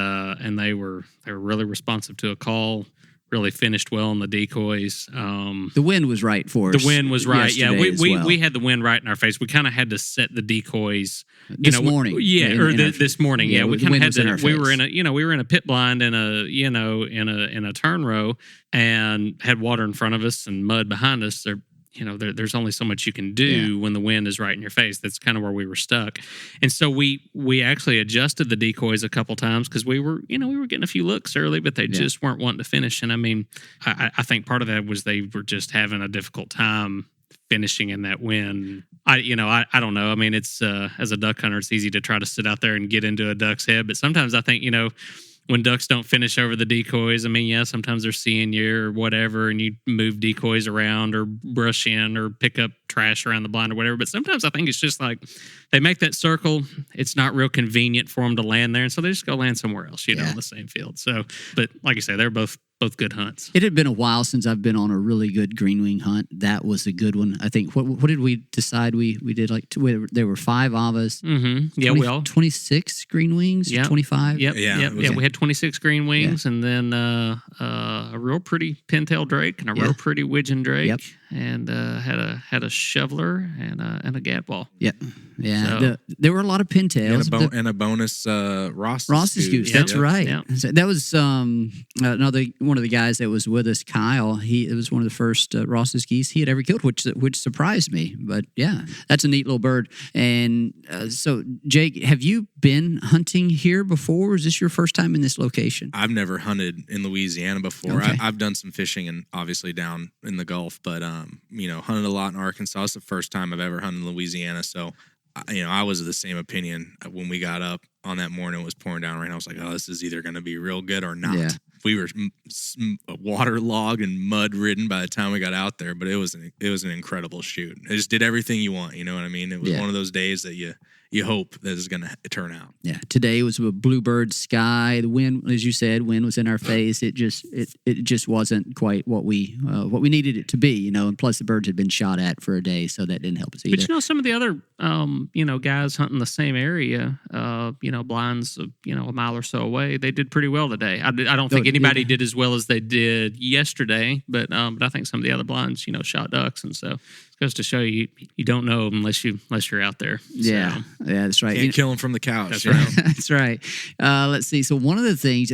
they were really responsive to a call. Really finished well on the decoys. The wind was right for us. The wind was right. Yeah, we had the wind right in our face. We kind of had to set the decoys this morning. This morning. Yeah, we kind of had to. We were in a pit blind in a turn row and had water in front of us and mud behind us. There's only so much you can do when the wind is right in your face. That's kind of where we were stuck. And so we actually adjusted the decoys a couple times because we were getting a few looks early, but they just weren't wanting to finish. And I mean, I think part of that was they were just having a difficult time finishing in that wind. I don't know. I mean, it's as a duck hunter, it's easy to try to sit out there and get into a duck's head. But sometimes I think, when ducks don't finish over the decoys, I mean, sometimes they're seeing you or whatever, and you move decoys around or brush in or pick up trash around the blind or whatever. But sometimes I think it's just like they make that circle. It's not real convenient for them to land there, and so they just go land somewhere else, on the same field. So, but like I say, they're both good hunts. It had been a while since I've been on a really good green wing hunt. That was a good one. I think. What did we decide? We did there were 5 of us. Mm-hmm. Yeah, we all 26 green wings. 25. Yep. We had 26 green wings, and then a real pretty pintail drake and a real pretty widgeon drake, and had a shoveler and a gadwall. Yep. Yeah. So- There were a lot of pintails. And a bonus Ross's goose. Yep. That's right. Yep. So that was another one of the guys that was with us, Kyle. It was one of the first Ross's geese he had ever killed, which surprised me. But yeah, that's a neat little bird. And so, Jake, have you been hunting here before? Or is this your first time in this location? I've never hunted in Louisiana before. Okay. I've done some fishing and obviously down in the Gulf, but hunted a lot in Arkansas. It's the first time I've ever hunted in Louisiana. So, I was of the same opinion when we got up on that morning. It was pouring down rain. I was like, oh, this is either going to be real good or not. Yeah. We were waterlogged and mud ridden by the time we got out there, but it was an incredible shoot. It just did everything you want. You know what I mean? It was one of those days that you hope that it's going to turn out. Yeah, today was a bluebird sky. The wind, as you said, wind was in our face. It just wasn't quite what we needed it to be, And plus, the birds had been shot at for a day, so that didn't help us either. But some of the other guys hunting the same area, blinds, a mile or so away, they did pretty well today. I don't think anybody did as well as they did yesterday, but I think some of the other blinds, shot ducks, and so. Goes to show you don't know unless you're out there. Yeah, that's right. Can't kill them from the couch. That's right. That's right. Let's see. So one of the things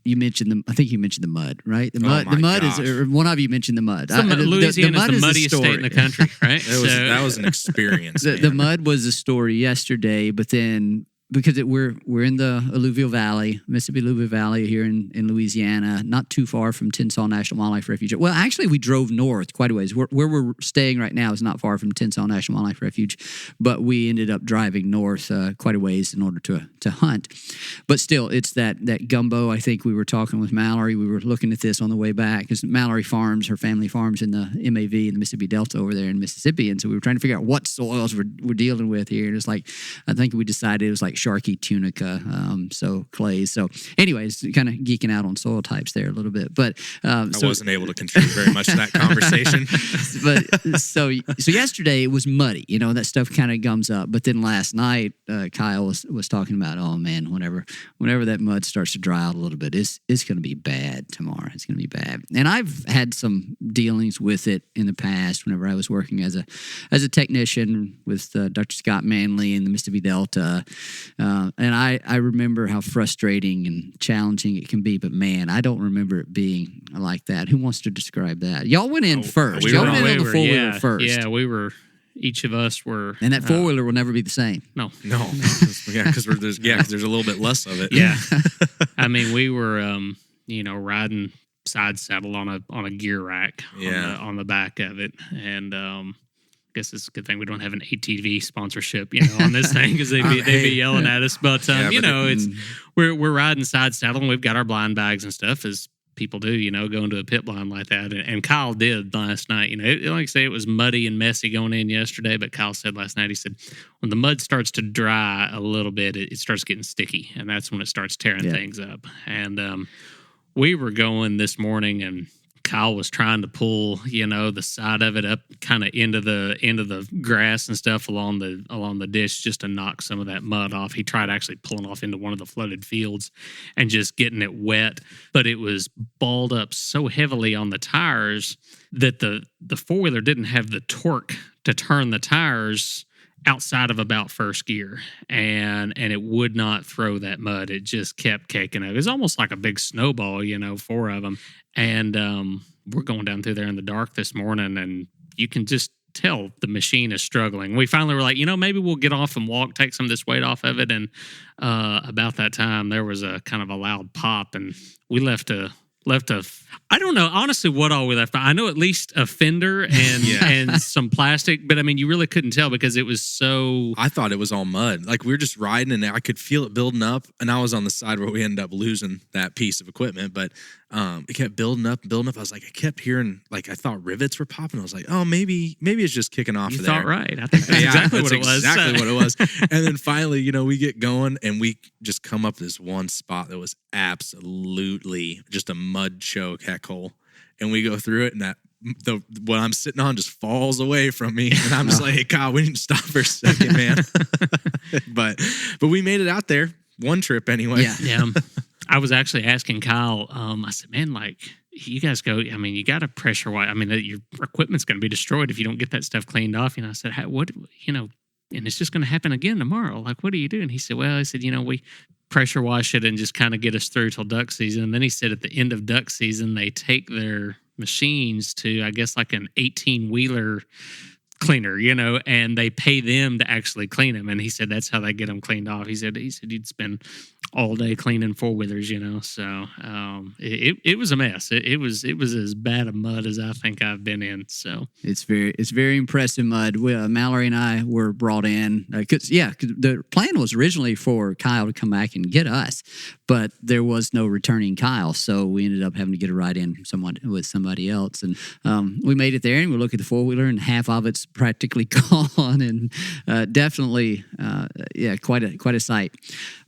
you mentioned, I think you mentioned the mud, right? The mud gosh. is. Or one of you mentioned the mud. Louisiana is the muddiest state in the country, right? That was an experience. The mud was a story yesterday, but then. Because we're in the alluvial valley, Mississippi Alluvial Valley here in Louisiana, not too far from Tensas National Wildlife Refuge. Well, actually, we drove north quite a ways. Where we're staying right now is not far from Tensas National Wildlife Refuge, but we ended up driving north quite a ways in order to hunt. But still, it's that gumbo. I think we were talking with Mallori. We were looking at this on the way back because Mallori farms, her family farms in the MAV in the Mississippi Delta over there in Mississippi, and so we were trying to figure out what soils we're dealing with here. And it's like I think we decided it was like Sharkey tunica, so clays. So, anyways, kind of geeking out on soil types there a little bit, but I wasn't able to contribute very much to that conversation. But so yesterday it was muddy, that stuff kind of gums up. But then last night, Kyle was talking about, oh man, whenever that mud starts to dry out a little bit, it's going to be bad tomorrow. It's going to be bad. And I've had some dealings with it in the past. Whenever I was working as a technician with Dr. Scott Manley in the Mississippi Delta. And I remember how frustrating and challenging it can be, but man, I don't remember it being like that. Who wants to describe that? Y'all went in first. Y'all went in on the four-wheeler first. Yeah, we were. Each of us were. And that four-wheeler will never be the same. No. Because there's a little bit less of it. Yeah. I mean, we were, riding side saddle on a gear rack on the back of it, and I guess it's a good thing we don't have an ATV sponsorship, on this thing because they'd be yelling at us. But we're riding side saddle and we've got our blind bags and stuff as people do, go into a pit blind like that. And Kyle did last night. Like I say, it was muddy and messy going in yesterday. But Kyle said last night, he said, when the mud starts to dry a little bit, it starts getting sticky, and that's when it starts tearing things up. And we were going this morning and. Kyle was trying to pull, the side of it up kind of into the grass and stuff along the ditch just to knock some of that mud off. He tried actually pulling off into one of the flooded fields and just getting it wet, but it was balled up so heavily on the tires that the four-wheeler didn't have the torque to turn the tires outside of about first gear, and it would not throw that mud. It just kept kicking up. It was almost like a big snowball, 4 of them. And we're going down through there in the dark this morning, and you can just tell the machine is struggling. We finally were like, maybe we'll get off and walk, take some of this weight off of it. And about that time, there was a kind of a loud pop, and we left a I don't know honestly what all we left. I know at least a fender and and some plastic, but I mean you really couldn't tell because it was so. I thought it was all mud. Like we were just riding and I could feel it building up, and I was on the side where we ended up losing that piece of equipment, but it kept building up. I was like, I kept hearing like I thought rivets were popping. I was like, oh maybe it's just kicking off. You of there. thought right. I think that's exactly what it was. Exactly what it was. And then finally, we get going and we just come up this one spot that was absolutely just a mud choke heck hole, and we go through it, and that what I'm sitting on just falls away from me, and I'm just like, hey Kyle, we need to stop for a second, man. but we made it out there one trip anyway. Yeah. I was actually asking Kyle, I said, man, like you guys go, I mean, you got to pressure wash. I mean, your equipment's going to be destroyed if you don't get that stuff cleaned off. I said, what and it's just going to happen again tomorrow. Like, what are you doing? He said, well, we pressure wash it and just kind of get us through till duck season. And then he said at the end of duck season, they take their machines to, I guess, like an 18-wheeler cleaner, and they pay them to actually clean them. And he said that's how they get them cleaned off. He said you'd spend all day cleaning 4-wheelers, So it was a mess. It was as bad a mud as I think I've been in. So it's very impressive mud. Mallori and I were brought in because the plan was originally for Kyle to come back and get us, but there was no returning Kyle, so we ended up having to get a ride in with somebody else, and we made it there. And we look at the 4-wheeler, and half of it's practically gone, and definitely, quite a sight.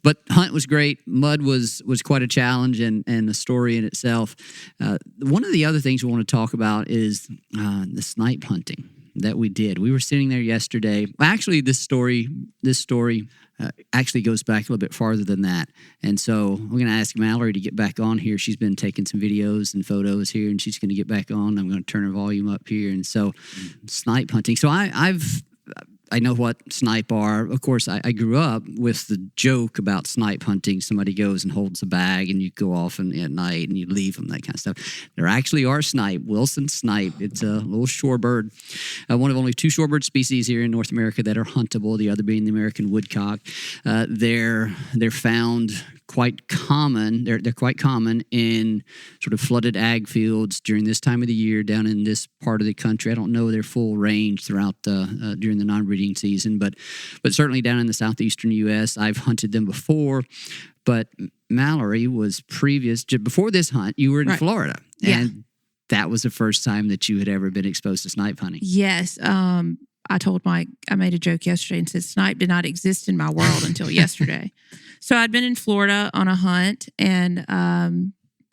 But hunt was great. Mud was quite a challenge and a story in itself. One of the other things we want to talk about is the snipe hunting that we did. We were sitting there yesterday. Actually, this story actually goes back a little bit farther than that. And so we're going to ask Mallori to get back on here. She's been taking some videos and photos here, and she's going to get back on. I'm going to turn her volume up here. And so snipe hunting. So I know what snipe are. Of course, I grew up with the joke about snipe hunting. Somebody goes and holds a bag, and you go off at night and you leave them, that kind of stuff. There actually are snipe, Wilson snipe. It's a little shorebird, one of only 2 shorebird species here in North America that are huntable, the other being the American woodcock. They're found quite common. They're quite common in sort of flooded ag fields during this time of the year down in this part of the country. I don't know their full range throughout during the non-breeding season, but certainly down in the southeastern U.S. I've hunted them before. But Mallori was before this hunt. You were in Florida, and that was the first time that you had ever been exposed to snipe hunting. Yes. I told Mike, I made a joke yesterday and said snipe did not exist in my world until yesterday. So I'd been in Florida on a hunt, and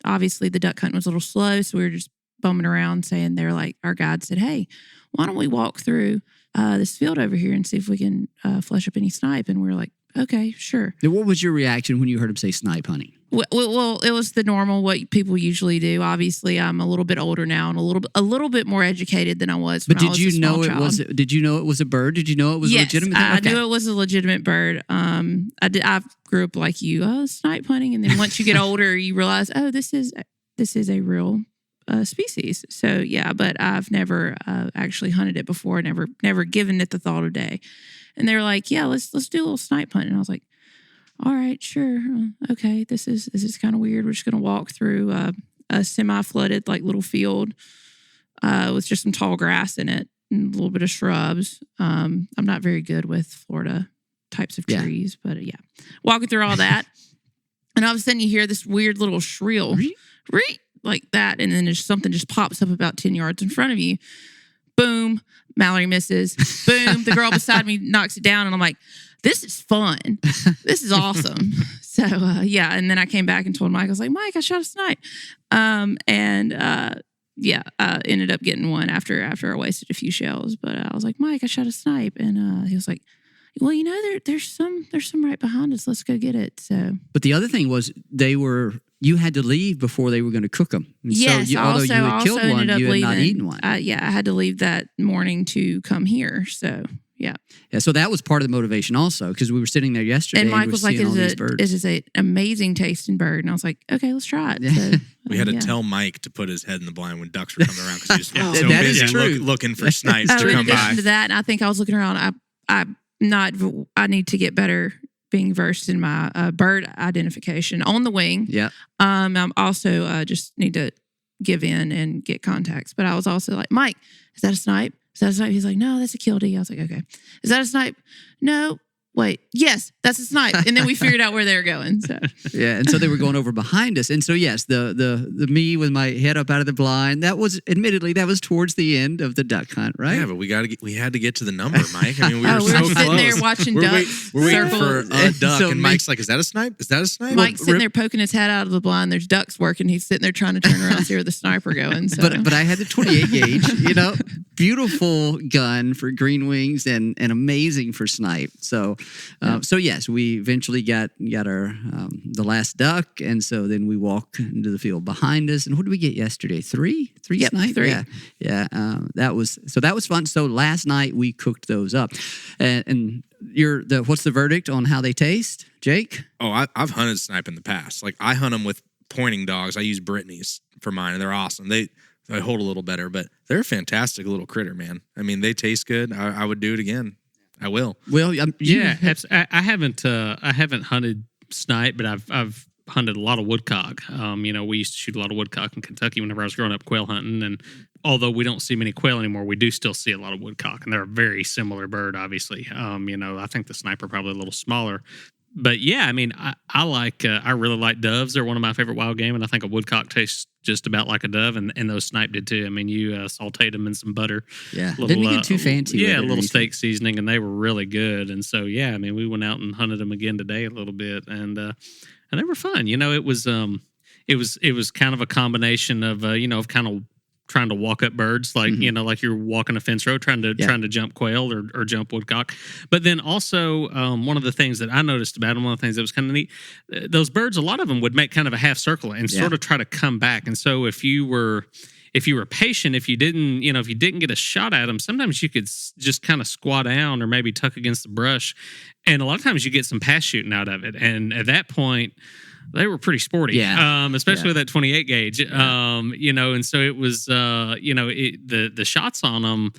obviously the duck hunt was a little slow, so we were just bumming around saying, our guide said, hey, why don't we walk through this field over here and see if we can flush up any snipe? And we were like, okay, sure. Now, what was your reaction when you heard him say snipe hunting? Well, it was the normal, what people usually do. Obviously, I'm a little bit older now and a little bit more educated than I was. But did you know it was? Did you know it was a bird? Did you know it was a legitimate? I knew it was a legitimate bird. I grew up like you, snipe hunting, and then once you get older, you realize, this is a real species. So yeah, but I've never actually hunted it before. Never given it the thought of day. And they were like, yeah, let's do a little snipe hunt. And I was like, all right, sure. Okay, this is kind of weird. We're just going to walk through a semi-flooded little field with just some tall grass in it and a little bit of shrubs. I'm not very good with Florida types of trees, but walking through all that. And all of a sudden you hear this weird little shrill, like that. And then something just pops up about 10 yards in front of you. Boom. Mallori misses. Boom. The girl beside me knocks it down. And I'm like, this is fun. This is awesome. So, and then I came back and told Mike, I was like, Mike, I shot a snipe. Ended up getting one after I wasted a few shells. But I was like, Mike, I shot a snipe. And he was like, well, there's some right behind us. Let's go get it. So, but the other thing was you had to leave before they were going to cook them. And yes, so although you had killed one, you had not eaten one. I had to leave that morning to come here. So, yeah. Yeah, so that was part of the motivation also, because we were sitting there yesterday and Mike was like, it is an amazing tasting bird. And I was like, okay, let's try it. So, we had to tell Mike to put his head in the blind when ducks were coming around because he was so that busy is true. looking for snipes to in come by. addition to that, and I think I was looking around, I need to get better being versed in my bird identification on the wing. Yeah. I'm also just need to give in and get contacts. But I was also like, Mike, is that a snipe? Is that a snipe? He's like, no, that's a killdeer. I was like, okay. Is that a snipe? No. Wait, yes, that's a snipe. And then we figured out where they were going. So yeah, and so they were going over behind us. And so yes, the me with my head up out of the blind, that was towards the end of the duck hunt, right? Yeah, but we had to get to the number, Mike. I mean, we were so sitting close. there watching ducks. We're waiting for a duck, so and Mike's like, "Is that a snipe? Is that a snipe?" Mike's sitting there poking his head out of the blind. There's ducks working. He's sitting there trying to turn around and see where the sniper going. So. But I had the 28 gauge, beautiful gun for green wings and amazing for snipe. So So yes, we eventually got our the last duck, and so then we walk into the field behind us. And what did we get yesterday? Three snipe. 3. Yeah. That was fun. So last night we cooked those up, and what's the verdict on how they taste, Jake? Oh, I've hunted snipe in the past. Like I hunt them with pointing dogs. I use Brittany's for mine, and they're awesome. They hold a little better, but they're a fantastic little critter, man. I mean, they taste good. I would do it again. I will. Well, I haven't hunted snipe, but I've hunted a lot of woodcock. We used to shoot a lot of woodcock in Kentucky whenever I was growing up quail hunting, and although we don't see many quail anymore, we do still see a lot of woodcock, and they're a very similar bird, obviously. I think the snipe are probably a little smaller. But yeah, I mean, I really like doves. They're one of my favorite wild game, and I think a woodcock tastes just about like a dove, and those snipe did too. I mean, you sauteed them in some butter. Yeah, didn't get too fancy. Yeah, a little steak seasoning, and they were really good. And so, yeah, I mean, we went out and hunted them again today a little bit, and they were fun. It was kind of a combination of of kind of trying to walk up birds, like like you're walking a fence row, trying to jump quail or jump woodcock. But then also one of the things that I noticed about them, one of the things that was kind of neat, those birds, a lot of them would make kind of a half circle and sort of try to come back. And so if you were patient, if you didn't get a shot at them, sometimes you could just kind of squat down or maybe tuck against the brush, and a lot of times you get some pass shooting out of it. And at that point, they were pretty sporty, especially with that 28 gauge, and so it was, the shots on them,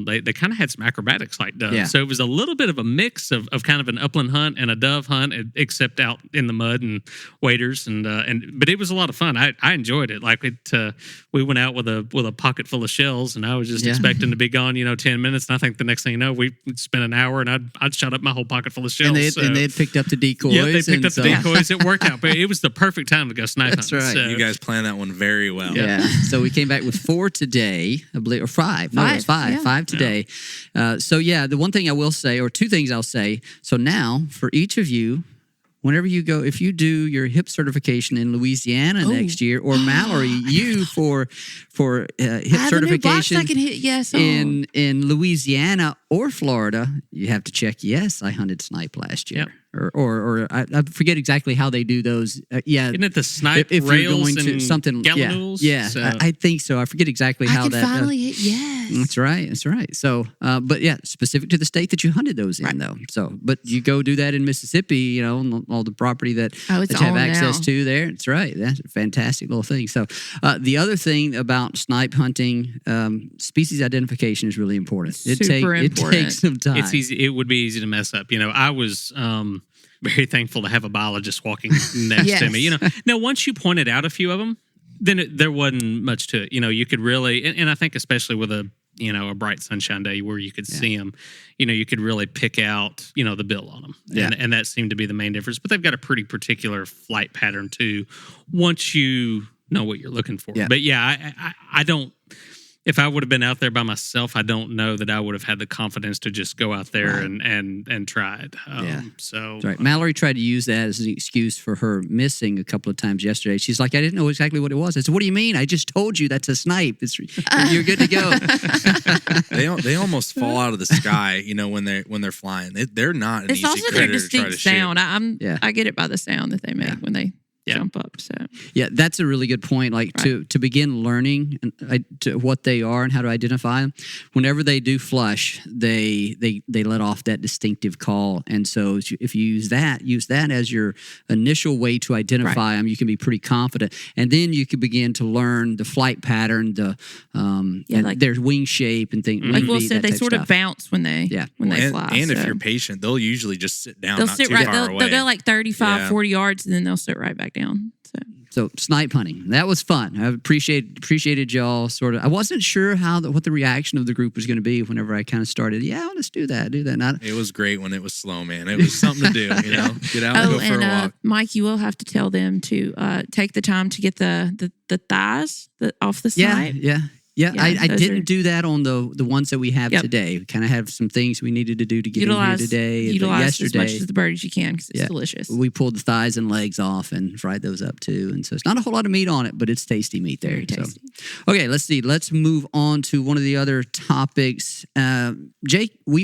they kind of had some acrobatics like doves. Yeah. So it was a little bit of a mix of kind of an upland hunt and a dove hunt, except out in the mud and waders, but it was a lot of fun. I enjoyed it. Like we went out with a pocket full of shells, and I was just expecting to be gone, 10 minutes. And I think the next thing you know, we spent an hour, and I'd shot up my whole pocket full of shells. And they had picked up the decoys. Yeah, they picked up the decoys. It worked out, but it was the perfect time to go snipe That's hunting. right. So, You guys planned that one very well. Yeah. So we came back with 4 today, I believe, or 5. No, it was 5. Yeah. 5 today. The one thing I will say, or 2 things I'll say. So now, for each of you, whenever you go, if you do your HIP certification in Louisiana next year, or Mallori, you for HIP certification I can hit yes in Louisiana or Florida, you have to check yes, I hunted snipe last year. Yep. Or I forget exactly how they do those. Isn't it the snipe if rails you're going to and something, gallinules? Yeah, So- I think so. I forget exactly how I that. can finally hit yes. That's right. So, but yeah, specific to the state that you hunted those in, though. So, but you go do that in Mississippi, on all the property that It's you have on access now. to there. That's right. That's a fantastic little thing. So, the other thing about snipe hunting, species identification is really important. Super It important. takes some time. It's easy. It would be easy to mess up. I was very thankful to have a biologist walking next to me. Now once you pointed out a few of them, then there wasn't much to it. You could really, and I think especially with a bright sunshine day where you could see them, you could really pick out, the bill on them. Yeah. And that seemed to be the main difference. But they've got a pretty particular flight pattern too, once you know what you're looking for. Yeah. But yeah, I don't. If I would have been out there by myself, I don't know that I would have had the confidence to just go out there and try it. So That's right. Mallori tried to use that as an excuse for her missing a couple of times yesterday. She's like, I didn't know exactly what it was. I said, what do you mean? I just told you that's a snipe. You're good to go. They almost fall out of the sky, when they're flying. They're not an It's easy also critter their to try to distinct sound. shoot. I get it by the sound that they make when they jump up. So Yeah, that's a really good point. Like to begin learning to what they are and how to identify them. Whenever they do flush, they let off that distinctive call, and so if you use that as your initial way to identify them, you can be pretty confident, and then you can begin to learn the flight pattern, their wing shape and things. like Will said, they that type sort of stuff. bounce when they fly. And if so. you're patient, they'll usually just sit down, They'll not sit too right. far away. They'll go like 35, 40 yards, and then they'll sit right back down. So snipe hunting, that was fun. I appreciated y'all. Sort of. I wasn't sure what the reaction of the group was going to be whenever I kind of started. Yeah, let's do that. It was great when it was slow, man. It was something to do. Get out and go for a walk. Mike, you will have to tell them to take the time to get the thighs off the snipe. Yeah. Yeah, Yeah, I those didn't are- do that on the ones that we have Yep. today. We kind of have some things we needed to do to get in here today. But utilize yesterday, as much as the bird as you can because it's delicious. we pulled the thighs and legs off and fried those up too. And so it's not a whole lot of meat on it, but it's tasty meat there. Very tasty. So, okay, let's see. Let's move on to one of the other topics. Jake, we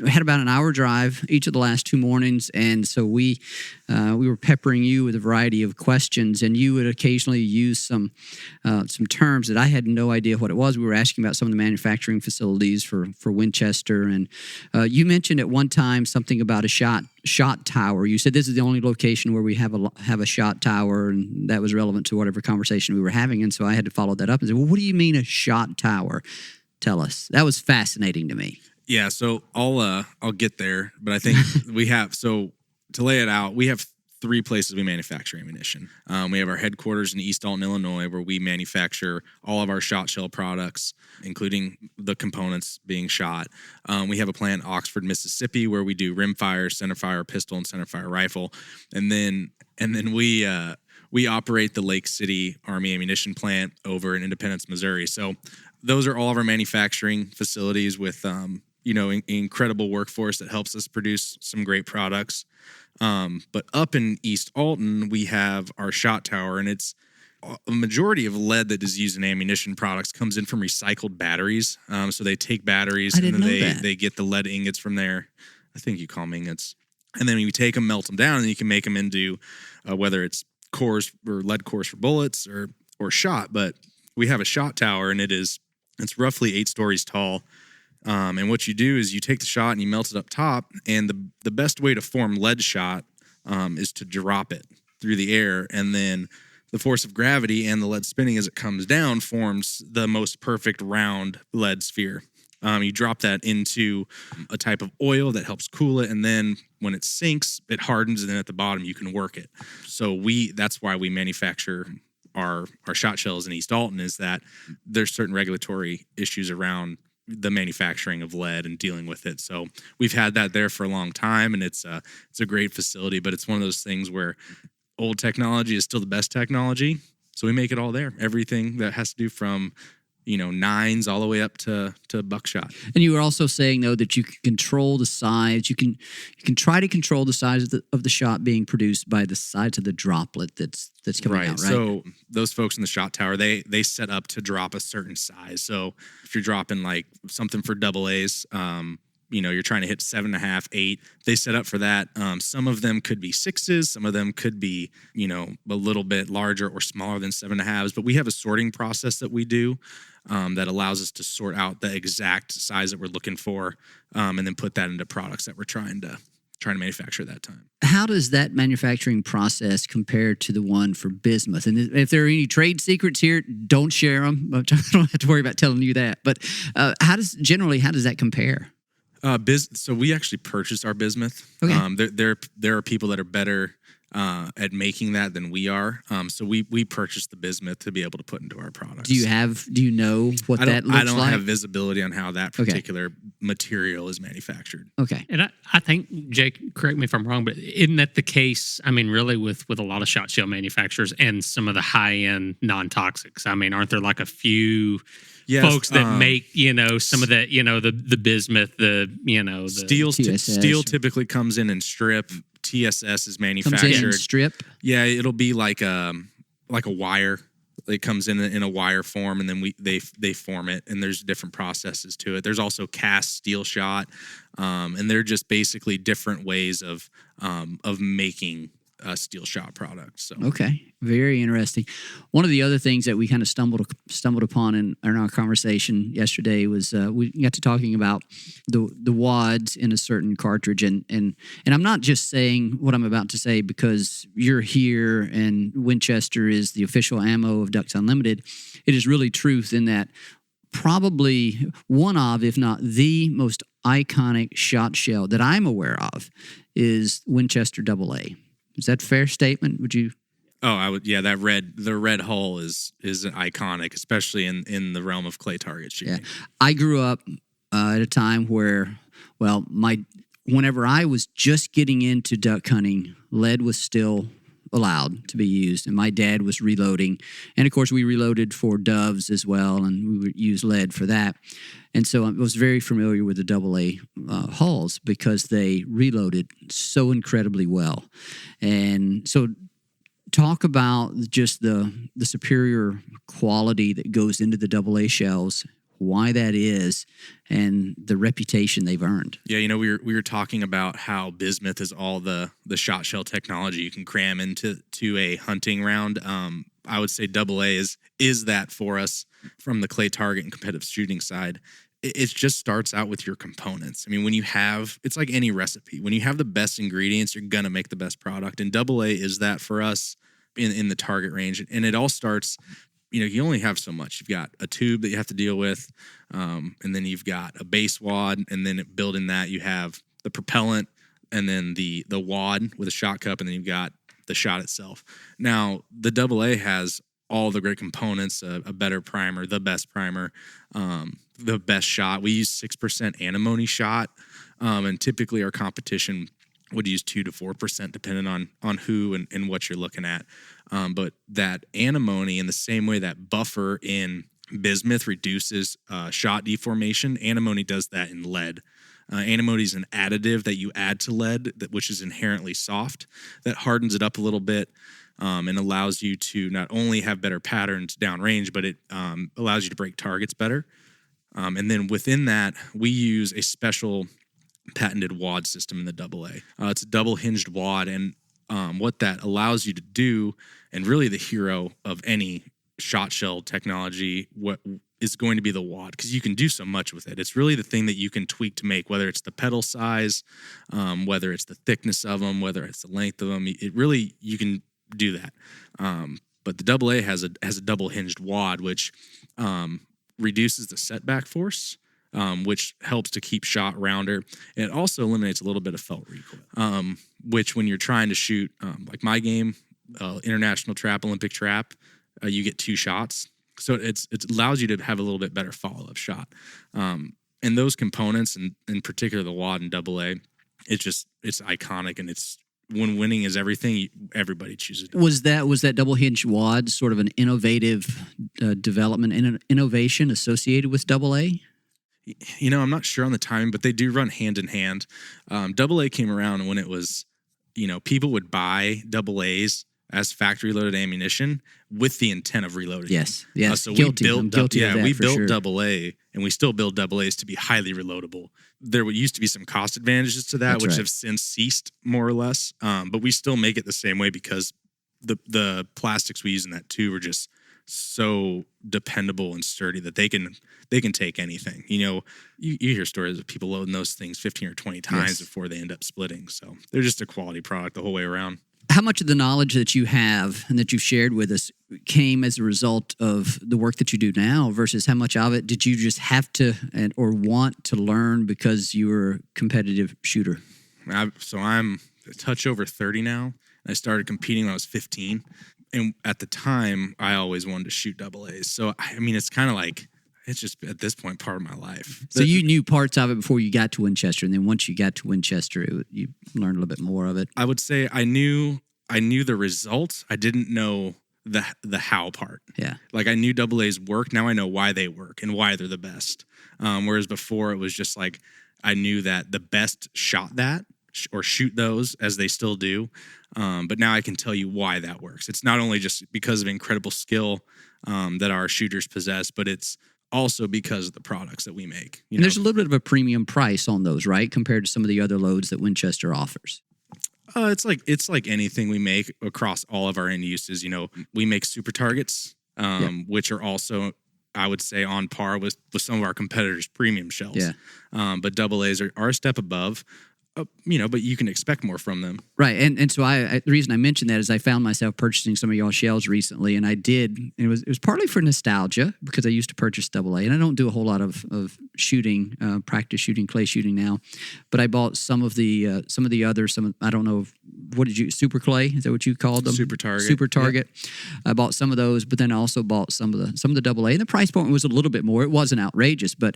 had about an hour drive each of the last 2 mornings, and so we were peppering you with a variety of questions, and you would occasionally use some terms that I had no idea what it was. We were asking about some of the manufacturing facilities for Winchester, and you mentioned at one time something about a shot tower. You said this is the only location where we have a shot tower, and that was relevant to whatever conversation we were having. And so I had to follow that up and say, well, what do you mean a shot tower? Tell us. That was fascinating to me. Yeah, so I'll get there, but I think to lay it out, we have 3 places we manufacture ammunition. We have our headquarters in East Alton, Illinois, where we manufacture all of our shot shell products, including the components being shot. We have a plant in Oxford, Mississippi, where we do rimfire, centerfire pistol, and centerfire rifle, and then we operate the Lake City Army Ammunition Plant over in Independence, Missouri. So those are all of our manufacturing facilities with incredible workforce that helps us produce some great products. But up in East Alton, we have our shot tower, and it's a majority of lead that is used in ammunition products comes in from recycled batteries. So they take batteries and then they get the lead ingots from there. I think you call them ingots. And then you take them, melt them down, and you can make them into whether it's cores or lead cores for bullets or shot. But we have a shot tower, and it's roughly 8 stories tall. And what you do is you take the shot and you melt it up top. And the best way to form lead shot is to drop it through the air. And then the force of gravity and the lead spinning as it comes down forms the most perfect round lead sphere. You drop that into a type of oil that helps cool it. And then when it sinks, it hardens. And then at the bottom, you can work it. So that's why we manufacture our shot shells in East Alton, is that there's certain regulatory issues around the manufacturing of lead and dealing with it. So we've had that there for a long time, and it's a great facility, but it's one of those things where old technology is still the best technology. So we make it all there. Everything that has to do from, nines all the way up to buckshot. And you were also saying, though, that you can control the size. You can try to control the size of the shot being produced by the size of the droplet that's coming out, right? So those folks in the shot tower, they set up to drop a certain size. So if you're dropping like something for double A's, you're trying to hit 7.5, 8. They set up for that. Some of them could be 6s. Some of them could be, a little bit larger or smaller than 7.5s. But we have a sorting process that we do that allows us to sort out the exact size that we're looking for, and then put that into products that we're trying to manufacture at that time. How does that manufacturing process compare to the one for bismuth? And if there are any trade secrets here, don't share them. I don't have to worry about telling you that. But how does that compare? So we actually purchased our bismuth. Okay. There are people that are better at making that than we are. So we purchased the bismuth to be able to put into our products. Do you know what that looks like? I don't have visibility on how that particular material is manufactured. Okay. And I think, Jake, correct me if I'm wrong, but isn't that the case, really, with a lot of shot shell manufacturers and some of the high-end non-toxics? Aren't there like a few folks that make, some of that, the bismuth, the steel typically comes in strip. TSS is manufactured. Comes in strip? Yeah, it'll be like a wire. It comes in a wire form, and then they form it, and there's different processes to it. There's also cast steel shot, and they're just basically different ways of making a steel shot product. So okay, very interesting. One of the other things that we kind of stumbled upon in our conversation yesterday was we got to talking about the wads in a certain cartridge, and I'm not just saying what I'm about to say because you're here and Winchester is the official ammo of Ducks Unlimited. It is really truth in that probably one of, if not the most iconic shot shell that I'm aware of is Winchester AA. Is that a fair statement? Would you? Oh, I would. Yeah, the red hull is iconic, especially in the realm of clay target shooting. Yeah. I grew up at a time where, whenever I was just getting into duck hunting, lead was still allowed to be used. And my dad was reloading. And of course, we reloaded for doves as well, and we would use lead for that. And so I was very familiar with the AA hulls because they reloaded so incredibly well. And so talk about just the superior quality that goes into the AA shells, why that is, and the reputation they've earned. Yeah, we were talking about how bismuth is all the shot shell technology you can cram into a hunting round. I would say AA is that for us from the clay target and competitive shooting side. It just starts out with your components. I mean, it's like any recipe. When you have the best ingredients, you're going to make the best product. And AA is that for us in the target range. And it all starts, you only have so much. You've got a tube that you have to deal with, and then you've got a base wad, and then building that, you have the propellant, and then the wad with a shot cup, and then you've got the shot itself. Now, the AA has all the great components, a better primer, the best primer, the best shot. We use 6% antimony shot, and typically our competition would use 2 to 4%, depending on who and what you're looking at. But that antimony, in the same way that buffer in bismuth reduces shot deformation, antimony does that in lead. Antimony is an additive that you add to lead, which is inherently soft, that hardens it up a little bit. And allows you to not only have better patterns downrange, but it allows you to break targets better. And then within that, we use a special patented wad system in the AA. It's a double hinged wad, and what that allows you to do, and really the hero of any shot shell technology, what is going to be the wad, because you can do so much with it. It's really the thing that you can tweak to make, whether it's the pedal size, whether it's the thickness of them, whether it's the length of them. It really, you can do that. But the AA has a double hinged wad, which reduces the setback force, which helps to keep shot rounder. And it also eliminates a little bit of felt recoil, which when you're trying to shoot, like my game, international trap, Olympic trap, you get 2 shots. So it allows you to have a little bit better follow-up shot. And those components, and in particular the wad and AA, it's iconic, and it's, when winning is everything, everybody chooses. Was that double hinge wad sort of an innovative development and an innovation associated with AA? I'm not sure on the timing, but they do run hand in hand. AA came around when it was, people would buy AAs as factory loaded ammunition with the intent of reloading. Yes. So guilty. we built, we built sure. AA, and we still build AAs to be highly reloadable. There used to be some cost advantages to that, That's which right. have since ceased more or less. But we still make it the same way because the plastics we use in that tube are just so dependable and sturdy that they can take anything. You hear stories of people loading those things 15 or 20 times before they end up splitting. So they're just a quality product the whole way around. How much of the knowledge that you have and that you've shared with us came as a result of the work that you do now versus how much of it did you just have to or want to learn because you were a competitive shooter? So I'm a touch over 30 now. I started competing when I was 15. And at the time, I always wanted to shoot AAs. So, I mean, it's kind of like, it's just at this point part of my life. So you knew parts of it before you got to Winchester, and then once you got to Winchester, you learned a little bit more of it. I would say I knew the results. I didn't know the how part. Yeah. Like I knew AAs work. Now I know why they work and why they're the best. Whereas before it was just like I knew that the best shot that or shoot those as they still do. But now I can tell you why that works. It's not only just because of incredible skill that our shooters possess, but it's also because of the products that we make. And there's a little bit of a premium price on those, right, compared to some of the other loads that Winchester offers. It's like anything we make across all of our end uses. We make super targets, which are also, I would say, on par with some of our competitors' premium shells. Yeah. But AAs are a step above. But you can expect more from them. Right. And so the reason I mentioned that is I found myself purchasing some of y'all shells recently, and I did. And it was partly for nostalgia because I used to purchase AA, and I don't do a whole lot of shooting, practice shooting, clay shooting now. But I bought some of the others. I don't know, what did you, super clay? Is that what you called them? Super target. Super target. Yep. I bought some of those, but then I also bought some of the AA. And the price point was a little bit more. It wasn't outrageous, but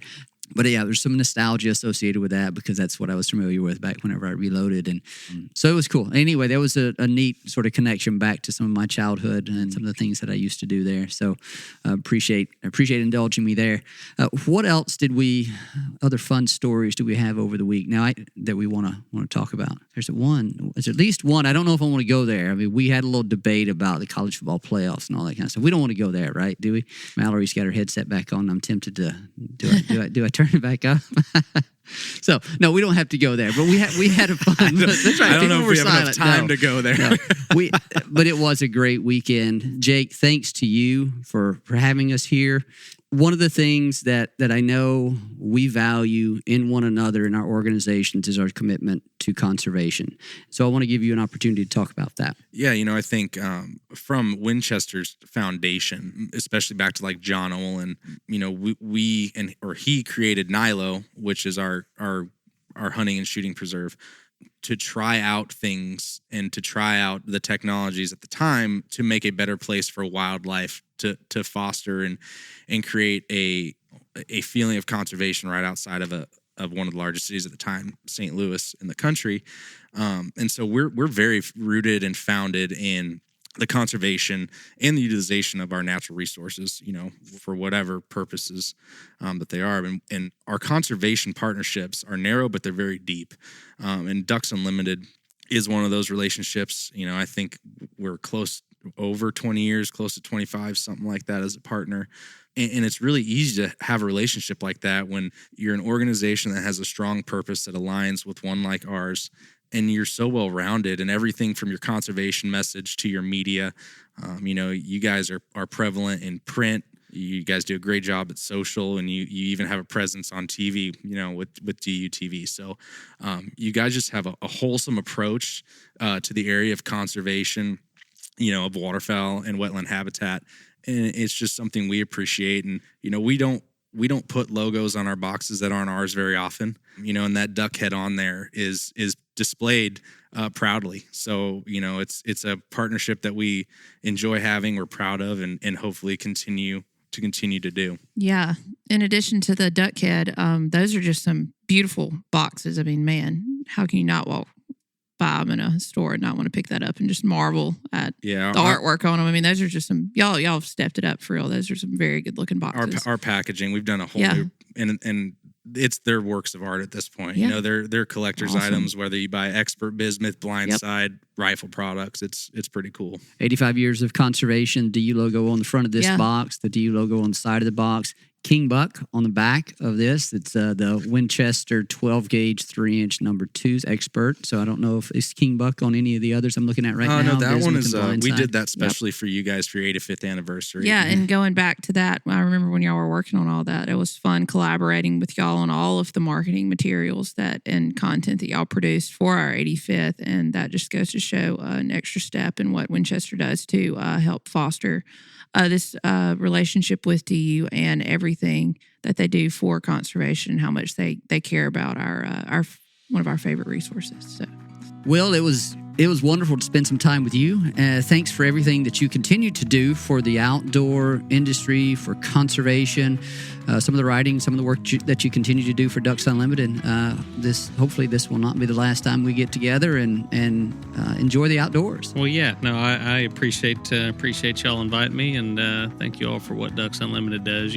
But yeah, there's some nostalgia associated with that because that's what I was familiar with back whenever I reloaded. And so it was cool. Anyway, there was a neat sort of connection back to some of my childhood and some of the things that I used to do there. So appreciate indulging me there. What else other fun stories do we have over the week now that we want to talk about? There's at least one. I don't know if I want to go there. I mean, we had a little debate about the college football playoffs and all that kind of stuff. We don't want to go there, right? Do we? Mallori's got her headset back on. I'm tempted to do I turn it back up? So no, we don't have to go there. But we had a fun. That's right. I don't know if we have silent. enough time to go there. No. But it was a great weekend. Jake, thanks to you for having us here. One of the things that I know we value in one another in our organizations is our commitment to conservation. So I want to give you an opportunity to talk about that. Yeah, I think from Winchester's foundation, especially back to like John Olin, he created Nilo, which is our hunting and shooting preserve, to try out things and to try out the technologies at the time to make a better place for wildlife to foster and create a feeling of conservation right outside of one of the largest cities at the time, St. Louis, in the country. And so we're very rooted and founded in the conservation and the utilization of our natural resources, for whatever purposes that they are. And our conservation partnerships are narrow, but they're very deep. And Ducks Unlimited is one of those relationships. I think we're close over 20 years, close to 25, something like that as a partner. And it's really easy to have a relationship like that when you're an organization that has a strong purpose that aligns with one like ours, and you're so well-rounded in everything from your conservation message to your media. You guys are prevalent in print. You guys do a great job at social, and you even have a presence on TV, with DU TV. So you guys just have a wholesome approach to the area of conservation, of waterfowl and wetland habitat. And it's just something we appreciate. And, we don't put logos on our boxes that aren't ours very often, and that duck head on there is displayed proudly. So, it's a partnership that we enjoy having, we're proud of, and hopefully continue to do. Yeah. In addition to the duck head, those are just some beautiful boxes. I mean, man, how can you not walk by them in a store and not want to pick that up and just marvel at the artwork on them? I mean, those are just some, y'all have stepped it up for real. Those are some very good looking boxes. Our packaging, we've done a whole new, and it's their works of art at this point. Yeah. They're collector's items, whether you buy expert bismuth, blindside, rifle products, it's pretty cool. 85 years of conservation, DU logo on the front of this box, the DU logo on the side of the box. King Buck on the back of this. It's the Winchester 12 gauge 3-inch number 2's expert. So I don't know if it's King Buck on any of the others I'm looking at right now. No, that one is. We did that specially for you guys for your 85th anniversary. Yeah, and going back to that, I remember when y'all were working on all that. It was fun collaborating with y'all on all of the marketing materials and content that y'all produced for our 85th, and that just goes to show an extra step in what Winchester does to help foster this relationship with DU and everything that they do for conservation and how much they care about our one of our favorite resources. So, well, it was wonderful to spend some time with you. Thanks for everything that you continue to do for the outdoor industry, for conservation, some of the writing, some of the work that you continue to do for Ducks Unlimited. Hopefully this will not be the last time we get together and enjoy the outdoors. Well, yeah, no, I appreciate y'all inviting me, and thank you all for what Ducks Unlimited does.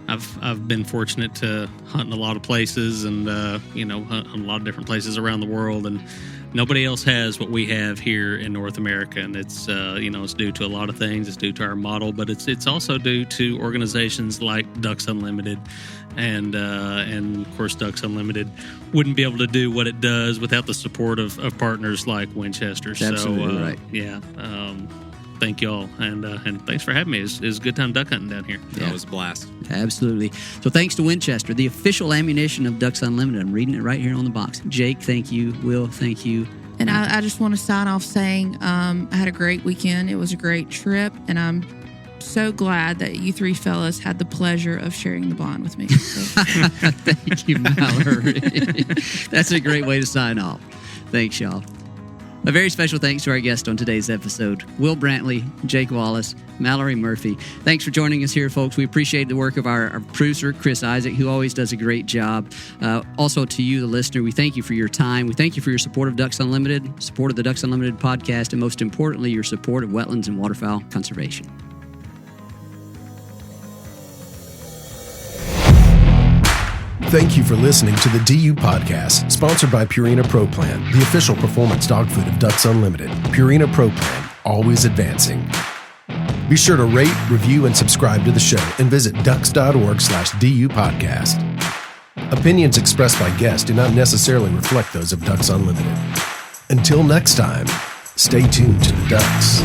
I've been fortunate to hunt in a lot of places and hunt in a lot of different places around the world, and nobody else has what we have here in North America. And it's it's due to a lot of things. It's due to our model, but it's also due to organizations like Ducks Unlimited, and of course Ducks Unlimited wouldn't be able to do what it does without the support of partners like Winchester. Absolutely right. Yeah. Thank y'all, and thanks for having me. It was a good time duck hunting down here. Yeah. It was a blast. Absolutely. So thanks to Winchester, the official ammunition of Ducks Unlimited. I'm reading it right here on the box. Jake, thank you. Will, thank you. And I just want to sign off saying I had a great weekend. It was a great trip, and I'm so glad that you three fellas had the pleasure of sharing the bond with me. So. Thank you, Mallori. That's a great way to sign off. Thanks, y'all. A very special thanks to our guest on today's episode, Will Brantley, Jake Wallace, Mallori Murphey. Thanks for joining us here, folks. We appreciate the work of our producer, Chris Isaac, who always does a great job. Also to you, the listener, we thank you for your time. We thank you for your support of Ducks Unlimited, support of the Ducks Unlimited podcast, and most importantly, your support of wetlands and waterfowl conservation. Thank you for listening to the DU Podcast, sponsored by Purina Pro Plan, the official performance dog food of Ducks Unlimited. Purina Pro Plan, always advancing. Be sure to rate, review, and subscribe to the show, and visit ducks.org/DU Podcast. Opinions expressed by guests do not necessarily reflect those of Ducks Unlimited. Until next time, stay tuned to the Ducks.